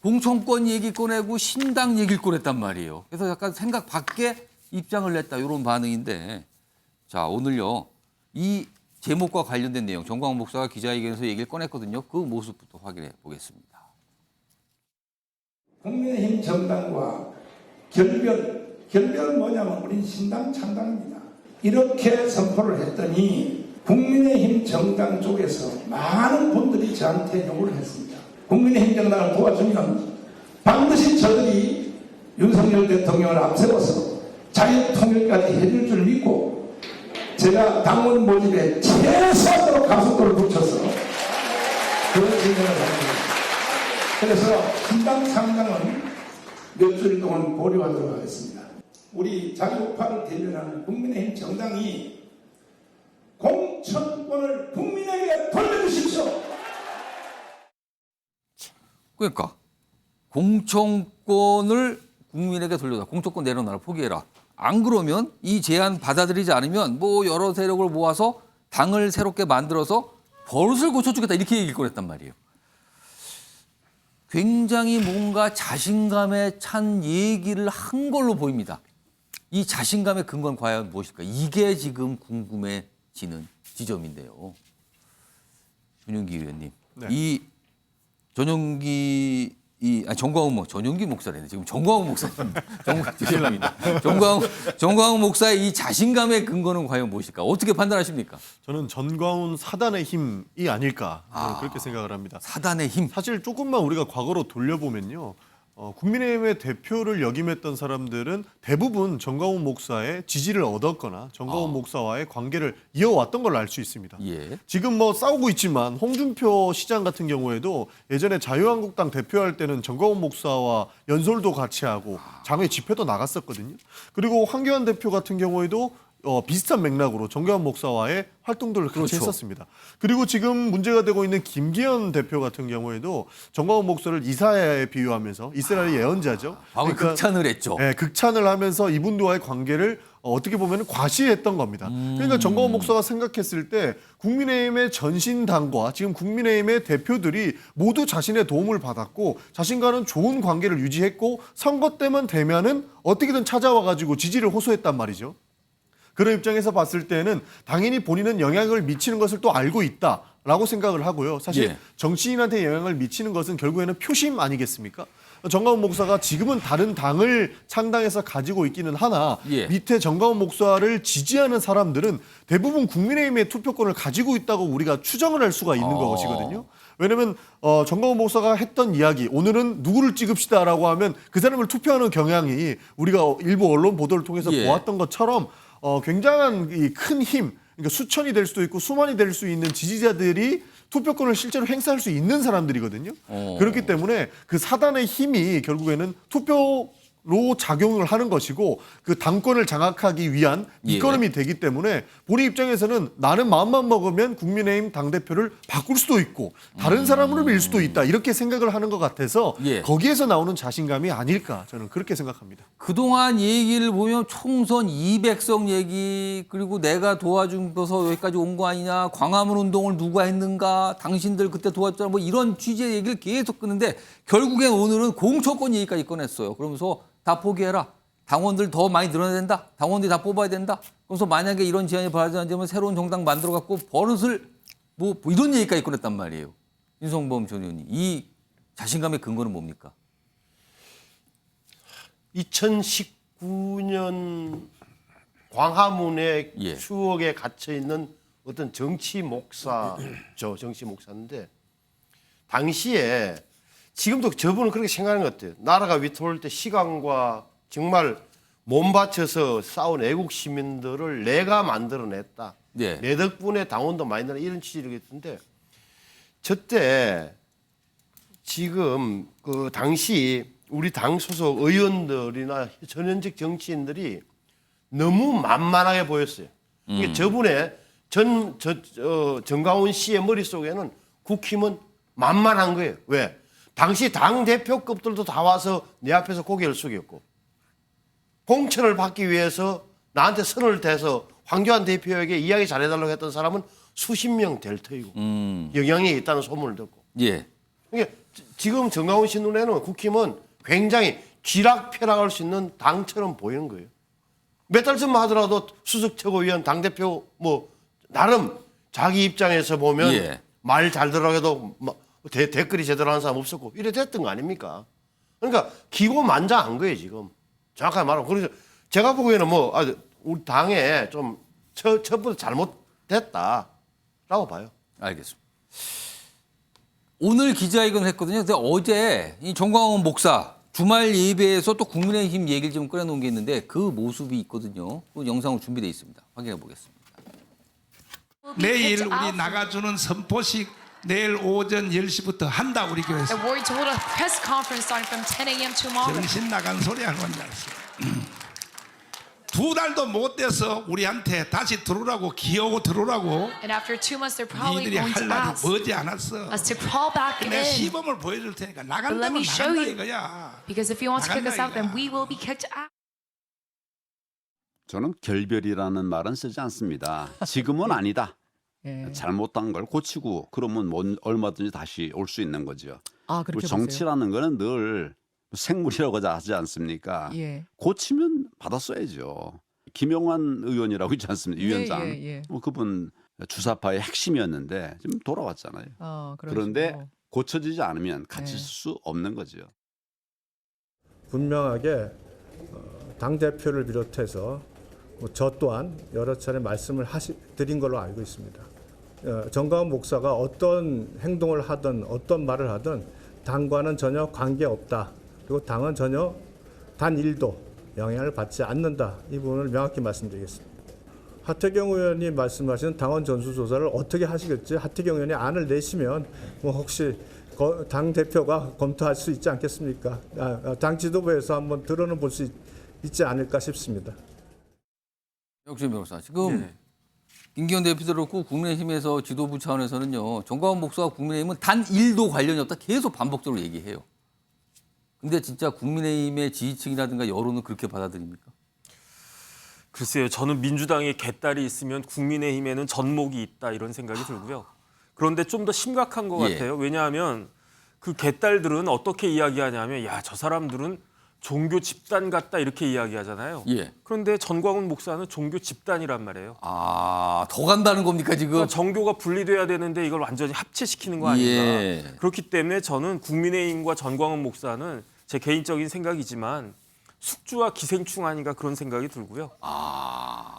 공천권 얘기 꺼내고 신당 얘기를 꺼냈단 말이에요. 그래서 약간 생각 밖에 입장을 냈다 이런 반응인데 자 오늘요 이 제목과 관련된 내용 정광훈 목사가 기자회견에서 얘기를 꺼냈거든요. 그 모습부터 확인해 보겠습니다. 국민의힘 정당과 결별은 뭐냐면 우린 신당 창당입니다. 이렇게 선포를 했더니 국민의힘 정당 쪽에서 많은 분들이 저한테 요구를 했습니다. 국민의힘 정당을 도와주면 반드시 저들이 윤석열 대통령을 앞세워서 자유통일까지 해줄 줄 믿고 제가 당원 모집에 최소한으로 가속도를 붙여서 그런 진행을 합니다. 그래서 신당 창당은 몇 주일 동안 보류하도록 하겠습니다. 우리 자유파를 대변하는 국민의힘 정당이 공천권을 국민에게 돌려주십시오. 그러니까 공천권을 국민에게 돌려다. 공천권 내려놔라. 포기해라. 안 그러면 이 제안 받아들이지 않으면 뭐 여러 세력을 모아서 당을 새롭게 만들어서 버릇을 고쳐주겠다. 이렇게 얘기를 꺼냈단 말이에요. 굉장히 뭔가 자신감에 찬 얘기를 한 걸로 보입니다. 이 자신감의 근거는 과연 무엇일까? 이게 지금 궁금해지는 지점인데요. 전용기 의원님, 네. 이 전광훈 목사래네. 지금 정광훈 목사님. 죄송합니다. 정광훈 목사의 이 자신감의 근거는 과연 무엇일까? 어떻게 판단하십니까? 저는 전광훈 사단의 힘이 아닐까 저는 그렇게 생각을 합니다. 사단의 힘. 사실 조금만 우리가 과거로 돌려보면요. 국민의힘의 대표를 역임했던 사람들은 대부분 정광훈 목사의 지지를 얻었거나 정광훈 목사와의 관계를 이어왔던 걸로 알 수 있습니다. 예. 지금 뭐 싸우고 있지만 홍준표 시장 같은 경우에도 예전에 자유한국당 대표할 때는 정광훈 목사와 연설도 같이 하고 장외 집회도 나갔었거든요. 그리고 황교안 대표 같은 경우에도 비슷한 맥락으로 정광훈 목사와의 활동들을 같이 했었습니다. 그리고 지금 문제가 되고 있는 김기현 대표 같은 경우에도 정광훈 목사를 이사야에 비유하면서 이스라엘의 예언자죠. 그러니까, 극찬을 했죠. 네, 극찬을 하면서 이분과의 관계를 어떻게 보면 과시했던 겁니다. 그러니까 정광훈 목사가 생각했을 때 국민의힘의 전신당과 지금 국민의힘의 대표들이 모두 자신의 도움을 받았고 자신과는 좋은 관계를 유지했고 선거 때만 되면은 어떻게든 찾아와가지고 지지를 호소했단 말이죠. 그런 입장에서 봤을 때는 당연히 본인은 영향을 미치는 것을 또 알고 있다라고 생각을 하고요. 사실 정치인한테 영향을 미치는 것은 결국에는 표심 아니겠습니까? 정광훈 목사가 지금은 다른 당을 창당해서 가지고 있기는 하나 밑에 정광훈 목사를 지지하는 사람들은 대부분 국민의힘의 투표권을 가지고 있다고 우리가 추정을 할 수가 있는 것이거든요. 왜냐하면 정광훈 목사가 했던 이야기 오늘은 누구를 찍읍시다라고 하면 그 사람을 투표하는 경향이 우리가 일부 언론 보도를 통해서 보았던 것처럼 굉장한 이 큰 힘, 그러니까 수천이 될 수도 있고 수만이 될 수 있는 지지자들이 투표권을 실제로 행사할 수 있는 사람들이거든요. 그렇기 때문에 그 사단의 힘이 결국에는 투표로 작용을 하는 것이고 그 당권을 장악하기 위한 밑거름이 되기 때문에 본인 입장에서는 나는 마음만 먹으면 국민의힘 당대표를 바꿀 수도 있고 다른 사람으로 밀 수도 있다 이렇게 생각을 하는 것 같아서 거기에서 나오는 자신감이 아닐까 저는 그렇게 생각합니다. 그동안 얘기를 보면 총선 200석 얘기 그리고 내가 도와줘서 여기까지 온 거 아니냐 광화문 운동을 누가 했는가 당신들 그때 도왔잖아 뭐 이런 취지의 얘기를 계속 끊는데 결국엔 오늘은 공천권 얘기까지 꺼냈어요. 그러면서 다 포기해라. 당원들 더 많이 늘어나야 된다. 당원들이 다 뽑아야 된다. 그래서 만약에 이런 제안이 발생하면 새로운 정당 만들어갖고 버릇을 뭐 이런 얘기까지 꺼냈단 말이에요. 윤성범 전 의원님. 이 자신감의 근거는 뭡니까? 2019년 광화문의 추억에 갇혀 있는 어떤 정치 목사죠. 정치 목사인데 당시에 지금도 저분은 그렇게 생각하는 것 같아요. 나라가 위태로울 때 시간과 정말 몸 바쳐서 싸운 애국 시민들을 내가 만들어냈다. 내 덕분에 당원도 많이 늘어 이런 취지였는데 저때 지금 그 당시 우리 당 소속 의원들이나 전현직 정치인들이 너무 만만하게 보였어요. 그러니까 저분의 정광훈 씨의 머릿속에는 국힘은 만만한 거예요. 왜? 당시 당 대표급들도 다 와서 내 앞에서 고개를 숙였고 공천을 받기 위해서 나한테 선을 대서 황교안 대표에게 이야기 잘해달라고 했던 사람은 수십 명 될 터이고 영향이 있다는 소문을 듣고. 예. 그러니까 지금 정광훈 씨 눈에는 국힘은 굉장히 쥐락펴락할 수 있는 당처럼 보이는 거예요. 몇 달 전만 하더라도 수석 최고위원 당대표 뭐 나름 자기 입장에서 보면 말 잘 들어가도 댓글이 제대로 하는 사람 없었고 이래 됐던 거 아닙니까? 그러니까 기고만장한 거예요 지금. 정확하게 말하면. 그래서 제가 보기에는 뭐 우리 당에 좀 첫부터 잘못됐다라고 봐요. 알겠습니다. 오늘 기자회견을 했거든요. 근데 어제 이 정광훈 목사 주말 예배에서 또 국민의힘 얘기를 좀 꺼내놓은 게 있는데 그 모습이 있거든요. 그 영상으로 준비되어 있습니다. 확인해 보겠습니다. 내일 우리 나가주는 선포식 내일 오전 10시부터 한다 우리 교회에서. We're to hold a press conference starting from 10 a.m. tomorrow. 정신 나간 소리 하는 줄 알았어. 2달도 못 돼서 우리한테 다시 들어오라고 기어오고 들어오라고. And after 2 months, they're probably 니들이 going to 할 날이 ask 머지 않았어. us to crawl back 내가 in. 시범을 보여줄 테니까 But let 나간다면 me show 나간다 you. 이거야. Because if you want to kick us out, 나간다 then we will be kicked out. 저는 결별이라는 말은 쓰지 않습니다. 지금은 아니다. 잘못한 걸 고치고 그러면 얼마든지 다시 올 수 있는 거죠. 그렇게 정치라는 거는 늘 생물이라고 하지 않습니까? 고치면 받아 써야죠. 김영환 의원이라고 있지 않습니까? 위원장. 그분 주사파의 핵심이었는데 지금 돌아왔잖아요. 그런데 고쳐지지 않으면 같이 쓸 수 없는 거죠. 분명하게 당대표를 비롯해서 저 또한 여러 차례 말씀을 드린 걸로 알고 있습니다. 정광훈 목사가 어떤 행동을 하든 어떤 말을 하든 당과는 전혀 관계없다. 그리고 당은 전혀 단 1도 영향을 받지 않는다. 이 부분을 명확히 말씀드리겠습니다. 하태경 의원이 말씀하신 당원 전수조사를 어떻게 하시겠지? 하태경 의원이 안을 내시면 뭐 혹시 당 대표가 검토할 수 있지 않겠습니까? 당 지도부에서 한번 들어는 볼 수 있지 않을까 싶습니다. 역시 변호사 지금 김기현 대표도 그렇고 국민의힘에서 지도부 차원에서는요. 정광훈 목사와 국민의힘은 단 1도 관련이 없다 계속 반복적으로 얘기해요. 근데 진짜 국민의힘의 지지층이라든가 여론은 그렇게 받아들입니까? 글쎄요. 저는 민주당에 개딸이 있으면 국민의힘에는 전목이 있다 이런 생각이 들고요. 그런데 좀 더 심각한 것 같아요. 왜냐하면 그 개딸들은 어떻게 이야기하냐면 야, 저 사람들은 종교 집단 같다 이렇게 이야기하잖아요. 그런데 전광훈 목사는 종교 집단이란 말이에요. 더 간다는 겁니까 지금? 그러니까 정교가 분리돼야 되는데 이걸 완전히 합체시키는 거 아닌가. 그렇기 때문에 저는 국민의힘과 전광훈 목사는 제 개인적인 생각이지만 숙주와 기생충 아닌가 그런 생각이 들고요.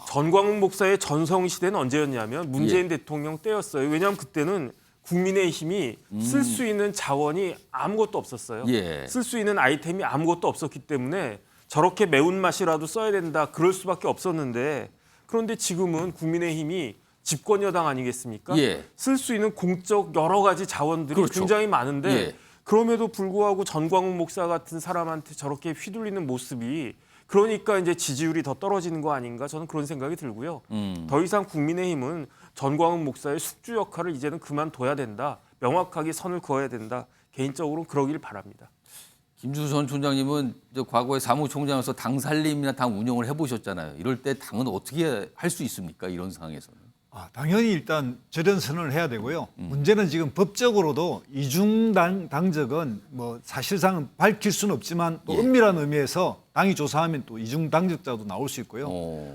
전광훈 목사의 전성 시대는 언제였냐면 문재인 대통령 때였어요. 왜냐하면 그때는 국민의힘이 쓸 수 있는 자원이 아무것도 없었어요. 쓸 수 있는 아이템이 아무것도 없었기 때문에 저렇게 매운맛이라도 써야 된다. 그럴 수밖에 없었는데 그런데 지금은 국민의힘이 집권 여당 아니겠습니까? 쓸 수 있는 공적 여러 가지 자원들이 굉장히 많은데 그럼에도 불구하고 전광훈 목사 같은 사람한테 저렇게 휘둘리는 모습이 그러니까 이제 지지율이 더 떨어지는 거 아닌가 저는 그런 생각이 들고요. 더 이상 국민의힘은 전광훈 목사의 숙주 역할을 이제는 그만둬야 된다. 명확하게 선을 그어야 된다. 개인적으로 그러길 바랍니다. 김주수 전 총장님은 과거에 사무총장으로서 당 살림이나 당 운영을 해보셨잖아요. 이럴 때 당은 어떻게 할 수 있습니까? 이런 상황에서는. 당연히 일단 저런 선언을 해야 되고요. 문제는 지금 법적으로도 이중당적은 뭐 사실상 밝힐 수는 없지만 또 은밀한 의미에서 당이 조사하면 또 이중당적자도 나올 수 있고요.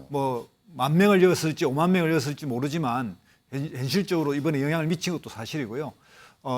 뭐 10,000명을 열었을지 50,000명을 열었을지 모르지만 현실적으로 이번에 영향을 미친 것도 사실이고요.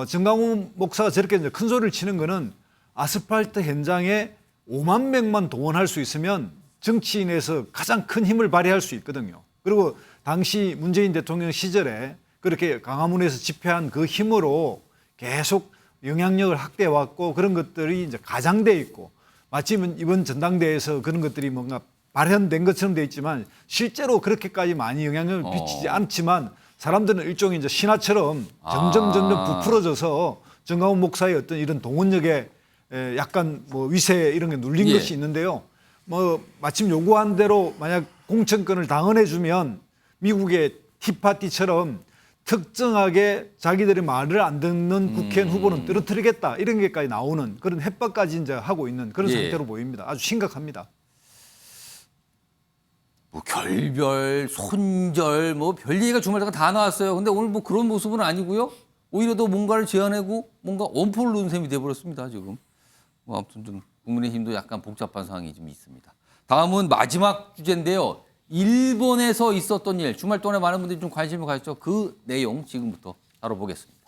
정광훈 목사가 저렇게 이제 큰 소리를 치는 거는 아스팔트 현장에 5만 명만 동원할 수 있으면 정치인에서 가장 큰 힘을 발휘할 수 있거든요. 그리고 당시 문재인 대통령 시절에 그렇게 광화문에서 집회한 그 힘으로 계속 영향력을 확대해 왔고 그런 것들이 이제 가장돼 있고 마침 이번 전당대회에서 그런 것들이 뭔가 발현된 것처럼 돼 있지만 실제로 그렇게까지 많이 영향을 미치지 않지만 사람들은 일종의 이제 신화처럼 점점 부풀어져서 정가훈 목사의 어떤 이런 동원력에 약간 뭐 위세 이런 게 눌린 것이 있는데요. 뭐 마침 요구한 대로 만약 공천권을 당원해 주면 미국의 티파티처럼 특정하게 자기들의 말을 안 듣는 국회의원 후보는 떨어뜨리겠다 이런 게까지 나오는 그런 협박까지 이제 하고 있는 그런 상태로 보입니다. 아주 심각합니다. 뭐 결별, 손절, 뭐 별 얘기가 주말마다 다 나왔어요. 근데 오늘 뭐 그런 모습은 아니고요. 오히려 더 뭔가를 제안하고 뭔가 엄포를 놓은 셈이 돼버렸습니다. 지금. 뭐 아무튼 좀 국민의힘도 약간 복잡한 상황이 좀 있습니다. 다음은 마지막 주제인데요. 일본에서 있었던 일, 주말 동안에 많은 분들이 좀 관심을 가졌죠. 그 내용 지금부터 다뤄보겠습니다.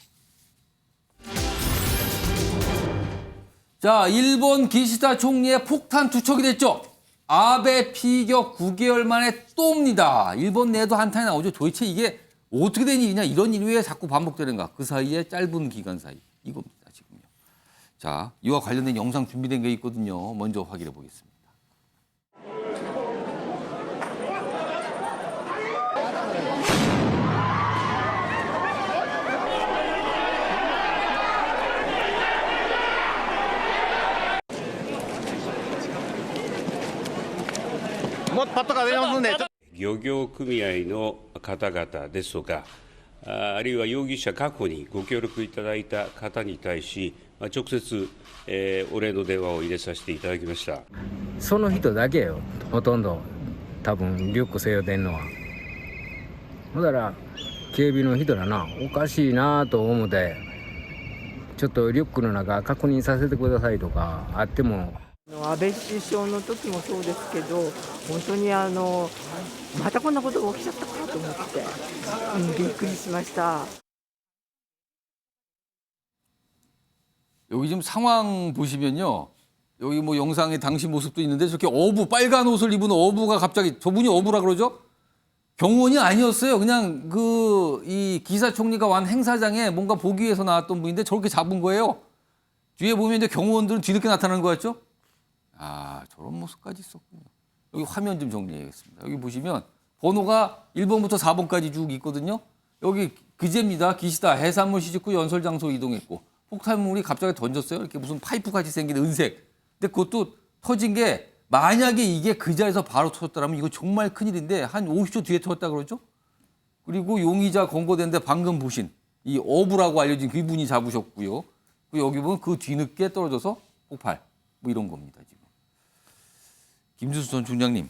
자, 일본 기시다 총리의 폭탄 투척이 됐죠. 아베 피격 9개월 만에 또 옵니다. 일본 내에도 한탄이 나오죠. 도대체 이게 어떻게 된 일이냐, 이런 일이 왜 자꾸 반복되는가. 그 사이에 짧은 기간 사이 이겁니다. 지금요. 자, 이와 관련된 영상 준비된 게 있거든요. 먼저 확인해 보겠습니다.漁業組合の方々ですとか、あるいは容疑者確保にご協力いただいた方に対し、直接、お礼の電話を入れさせていただきました。その人だけよ、ほとんど多分リュック背負ってんのは。ほんだら警備の人らな、おかしいなと思って、ちょっとリュックの中確認させてくださいとかあっても。安倍首相の時もそうですけど、本当にまたこんなことが起きちゃったかと思って、びっくりしました。 여기 지금 상황 보시면요. 여기 뭐 영상에 당시 모습도 있는데 저렇게 어부, 빨간 옷을 입은 어부가 갑자기, 저분이 어부라 그러죠? 경호원이 아니었어요. 그냥 이 기사 총리가 완 행사장에 뭔가 보기 위해서 나왔던 분인데 저렇게 잡은 거예요. 뒤에 보면 이제 경호원들은 뒤늦게 나타나는 거 같죠? 아, 저런 모습까지 있었군요. 여기 화면 좀 정리하겠습니다. 여기 보시면 번호가 1번부터 4번까지 쭉 있거든요. 여기 그제입니다. 기시다 해산물 시집구 연설 장소 이동했고 폭탄물이 갑자기 던졌어요. 이렇게 무슨 파이프 같이 생긴 은색. 근데 그것도 터진 게 만약에 이게 그 자리에서 바로 터졌다면 이거 정말 큰일인데 한 50초 뒤에 터졌다 그러죠. 그리고 용의자 검거됐는데 방금 보신 이 어부라고 알려진 그분이 잡으셨고요. 그리고 여기 보면 그 뒤늦게 떨어져서 폭발. 뭐 이런 겁니다. 지금. 김준수 전 총장님.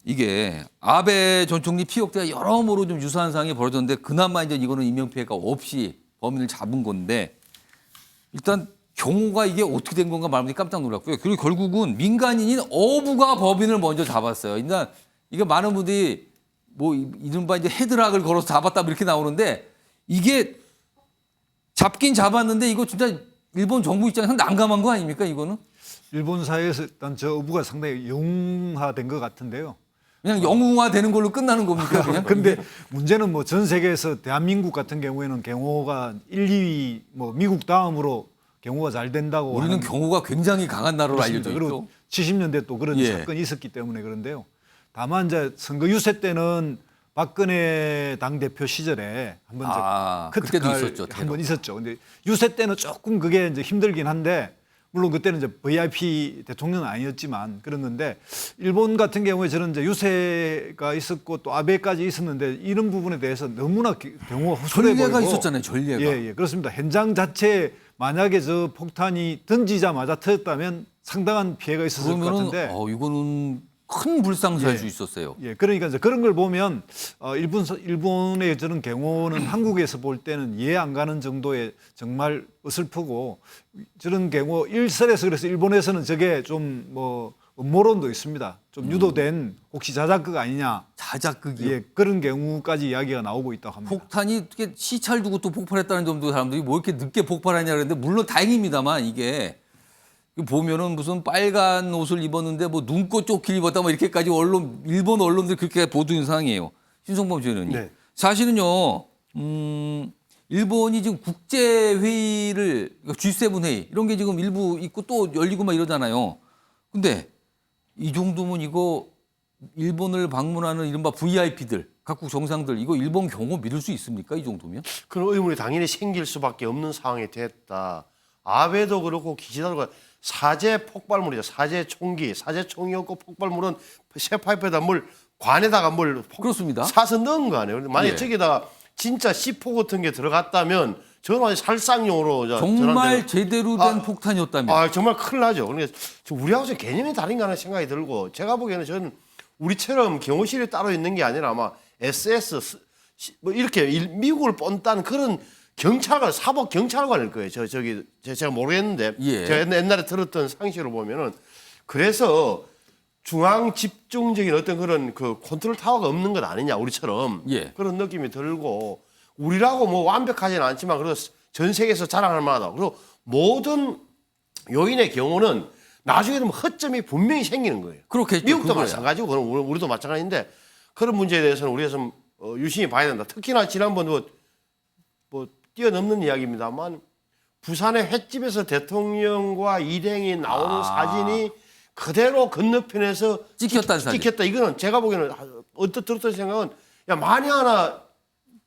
이게 아베 전 총리 피격 때가 여러모로 좀 유사한 상황이 벌어졌는데 그나마 이제 이거는 인명피해가 없이 범인을 잡은 건데 일단 경호가 이게 어떻게 된 건가 말하니 깜짝 놀랐고요. 그리고 결국은 민간인인 어부가 범인을 먼저 잡았어요. 일단 이게 많은 분들이 뭐 이른바 이제 헤드락을 걸어서 잡았다 이렇게 나오는데 이게 잡긴 잡았는데 이거 진짜 일본 정부 입장에서 난감한 거 아닙니까 이거는? 일본 사회에서 일단 저 어부가 상당히 영웅화된 것 같은데요. 그냥 영웅화되는 걸로 끝나는 겁니까 그냥? 근데 문제는 뭐 전 세계에서 대한민국 같은 경우에는 경호가 1, 2위 뭐 미국 다음으로 경호가 잘 된다고. 우리는 경호가 굉장히 강한 나라로 알려져 있죠. 그리고 70년대 또 그런 사건이 있었기 때문에 그런데요. 다만 이제 선거 유세 때는 박근혜 당대표 시절에 한번 그때도 있었죠. 한번 있었죠. 근데 유세 때는 조금 그게 이제 힘들긴 한데 물론 그때는 이제 VIP 대통령은 아니었지만 그런 건데 일본 같은 경우에 저는 이제 유세가 있었고 또 아베까지 있었는데 이런 부분에 대해서 너무나 경호가 허술해 보이고 전례가 있었잖아요. 전례가. 예, 그렇습니다. 현장 자체에 만약에 저 폭탄이 던지자마자 터졌다면 상당한 피해가 있었을 것 같은데 이거는 큰 불상사일 수 있었어요. 예, 그러니까 이제 그런 걸 보면 일본의 저런 경우는 한국에서 볼 때는 이해 안 가는 정도의 정말 어설프고 저런 경우 일설에서 그래서 일본에서는 저게 좀 뭐 음모론도 있습니다. 좀 유도된 혹시 자작극 아니냐. 자작극이요? 예, 그런 경우까지 이야기가 나오고 있다고 합니다. 폭탄이 어떻게 시차를 두고 또 폭발했다는 점도 사람들이 뭐 이렇게 늦게 폭발하냐 그랬는데 물론 다행입니다만 이게 보면은 무슨 빨간 옷을 입었는데 뭐 눈꽃 조끼를 입었다 뭐 이렇게까지 일본 언론들 그렇게 보도한 상황이에요. 신성범 전 의원님. 네. 사실은요, 일본이 지금 국제회의를, G7 회의 이런 게 지금 일부 있고 또 열리고 막 이러잖아요. 근데 이 정도면 이거 일본을 방문하는 이른바 VIP들, 각국 정상들 이거 일본 경호 믿을 수 있습니까? 이 정도면? 그런 의문이 당연히 생길 수밖에 없는 상황이 됐다. 아베도 그렇고 기시다도 그렇고 사제 폭발물이죠. 사제 총기, 사제 총이었고 폭발물은 새 파이프에다 뭘 관에다가 뭘 그렇습니다. 사서 넣은 거 아니에요. 만약에 예. 저기다가 진짜 C4 같은 게 들어갔다면 저는 완전 살상용으로 정말 제대로 된 폭탄이었다면 정말 큰일 나죠. 그러니까 우리하고 좀 개념이 다른가 하는 생각이 들고 제가 보기에는 저는 우리처럼 경호실이 따로 있는 게 아니라 아마 SS 뭐 이렇게 미국을 뻔딴 그런 경찰관, 사법 경찰관일 거예요. 제가 모르겠는데 예. 제가 옛날에 들었던 상식으로 보면은 그래서 중앙 집중적인 어떤 그런 그 컨트롤 타워가 없는 것 아니냐 우리처럼 예. 그런 느낌이 들고 우리라고 뭐 완벽하지는 않지만 그래도 전 세계에서 자랑할 만하다. 그리고 모든 요인의 경우는 나중에 되면 허점이 분명히 생기는 거예요. 그렇겠죠. 미국도 그거야. 마찬가지고 그럼 우리도 마찬가지인데 그런 문제에 대해서는 우리가 좀 유심히 봐야 된다. 특히나 지난번 뭐 뛰어넘는 이야기입니다만 부산의 횟집에서 대통령과 일행이 나오는 사진이 그대로 건너편에서 찍혔다는 사진. 찍혔다. 이거는 제가 보기에는 언뜻 들었던 생각은 야 만에 하나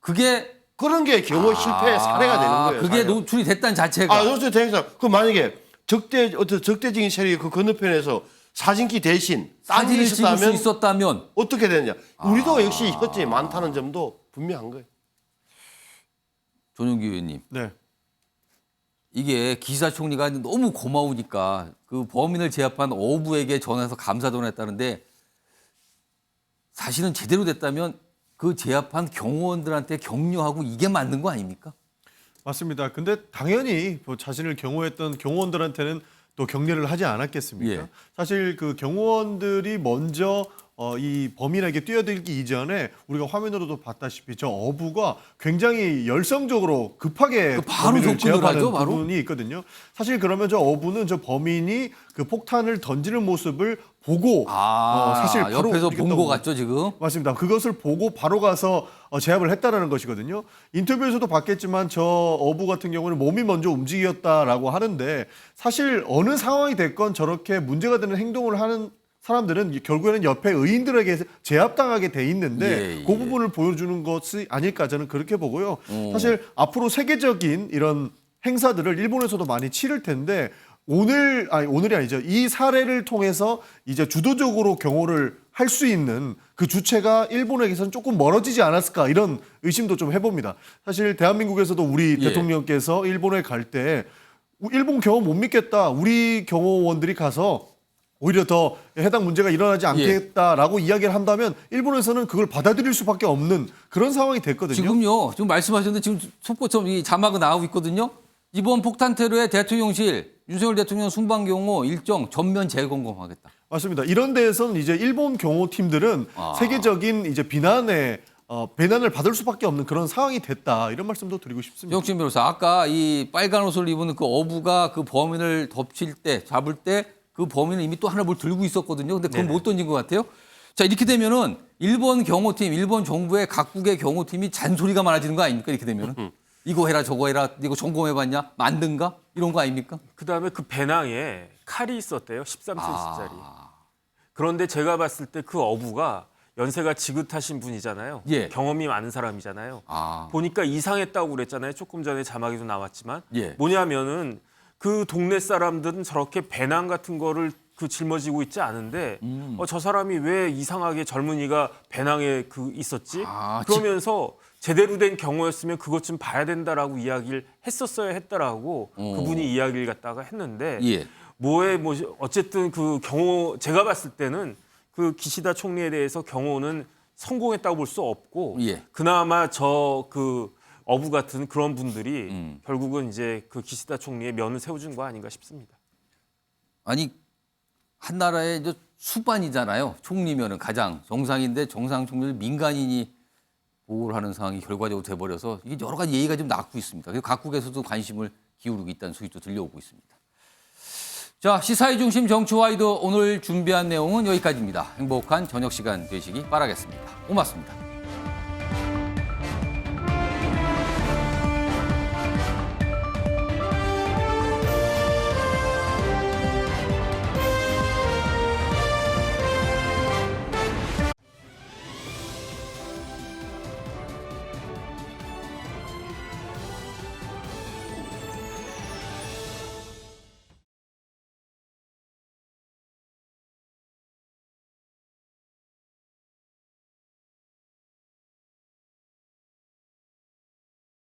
그게 그런 게 경호 실패의 사례가 되는 거예요. 그게 사례가. 노출이 됐다는 자체가. 노출이 되니까 그 만약에 적대적인 세력이 그 건너편에서 사진기 대신 사진을 찍을 수 있었다면 어떻게 되느냐. 우리도 역시 허점이 많다는 점도 분명한 거예요. 전용기 의원님. 네. 이게 기사총리가 너무 고마우니까 그 범인을 제압한 어부에게 전화해서 감사도 했다는데 사실은 제대로 됐다면 그 제압한 경호원들한테 격려하고 이게 맞는 거 아닙니까? 맞습니다. 근데 당연히 뭐 자신을 경호했던 경호원들한테는 또 격려를 하지 않았겠습니까? 예. 사실 그 경호원들이 먼저 이 범인에게 뛰어들기 이전에 우리가 화면으로도 봤다시피 저 어부가 굉장히 열성적으로 급하게 바로 범인을 접근을 제압하는 하죠, 바로? 부분이 있거든요. 사실 그러면 저 어부는 저 범인이 그 폭탄을 던지는 모습을 보고 사실 바로 옆에서 이렇게 본 또- 거 같죠 지금? 맞습니다. 그것을 보고 바로 가서 제압을 했다라는 것이거든요. 인터뷰에서도 봤겠지만 저 어부 같은 경우는 몸이 먼저 움직였다라고 하는데 사실 어느 상황이 됐건 저렇게 문제가 되는 행동을 하는 사람들은 결국에는 옆에 의인들에게 제압당하게 돼 있는데 그 부분을 보여주는 것이 아닐까 저는 그렇게 보고요. 사실 앞으로 세계적인 이런 행사들을 일본에서도 많이 치를 텐데 오늘이 아니죠. 이 사례를 통해서 이제 주도적으로 경호를 할 수 있는 그 주체가 일본에게서는 조금 멀어지지 않았을까 이런 의심도 좀 해봅니다. 사실 대한민국에서도 우리 대통령께서 일본에 갈 때 일본 경호 못 믿겠다. 우리 경호원들이 가서 오히려 더 해당 문제가 일어나지 않겠다라고 이야기를 한다면 일본에서는 그걸 받아들일 수밖에 없는 그런 상황이 됐거든요. 지금 말씀하셨는데 지금 속보처럼 이 자막은 나오고 있거든요. 이번 폭탄 테러의 대통령실 윤석열 대통령 순방 경호 일정 전면 재검검하겠다. 맞습니다. 이런 데에서는 이제 일본 경호팀들은 세계적인 이제 비난을 받을 수밖에 없는 그런 상황이 됐다. 이런 말씀도 드리고 싶습니다. 정진 변호사, 아까 이 빨간 옷을 입은 그 어부가 그 범인을 잡을 때 그 범인은 이미 또 하나 뭘 들고 있었거든요. 근데 그건 못 던진 것 같아요. 자, 이렇게 되면은 일본 경호팀, 일본 정부의 각국의 경호팀이 잔소리가 많아지는 거 아닙니까? 이렇게 되면은. 이거 해라 저거 해라 이거 점검해봤냐? 만든가? 이런 거 아닙니까? 그다음에 그 배낭에 칼이 있었대요. 13cm짜리. 그런데 제가 봤을 때 그 어부가 연세가 지긋하신 분이잖아요. 경험이 많은 사람이잖아요. 보니까 이상했다고 그랬잖아요. 조금 전에 자막에도 나왔지만. 뭐냐면은 그 동네 사람들은 저렇게 배낭 같은 거를 짊어지고 있지 않은데 저 사람이 왜 이상하게 젊은이가 배낭에 있었지? 그러면서 제대로 된 경호였으면 그것 좀 봐야 된다라고 이야기를 했었어야 했다라고 그분이 이야기를 갖다가 했는데 어쨌든 그 경호 제가 봤을 때는 그 기시다 총리에 대해서 경호는 성공했다고 볼 수 없고 그나마 어부 같은 그런 분들이 결국은 이제 그 기시다 총리의 면을 세워준 거 아닌가 싶습니다. 아니 한 나라의 이제 수반이잖아요. 총리면은 가장 정상인데 정상 총리를 민간인이 보호를 하는 상황이 결과적으로 돼버려서 이게 여러 가지 예의가 좀 낳고 있습니다. 그래서 각국에서도 관심을 기울이고 있다는 소식도 들려오고 있습니다. 자, 시사의 중심 정치와이드 오늘 준비한 내용은 여기까지입니다. 행복한 저녁 시간 되시기 바라겠습니다. 고맙습니다.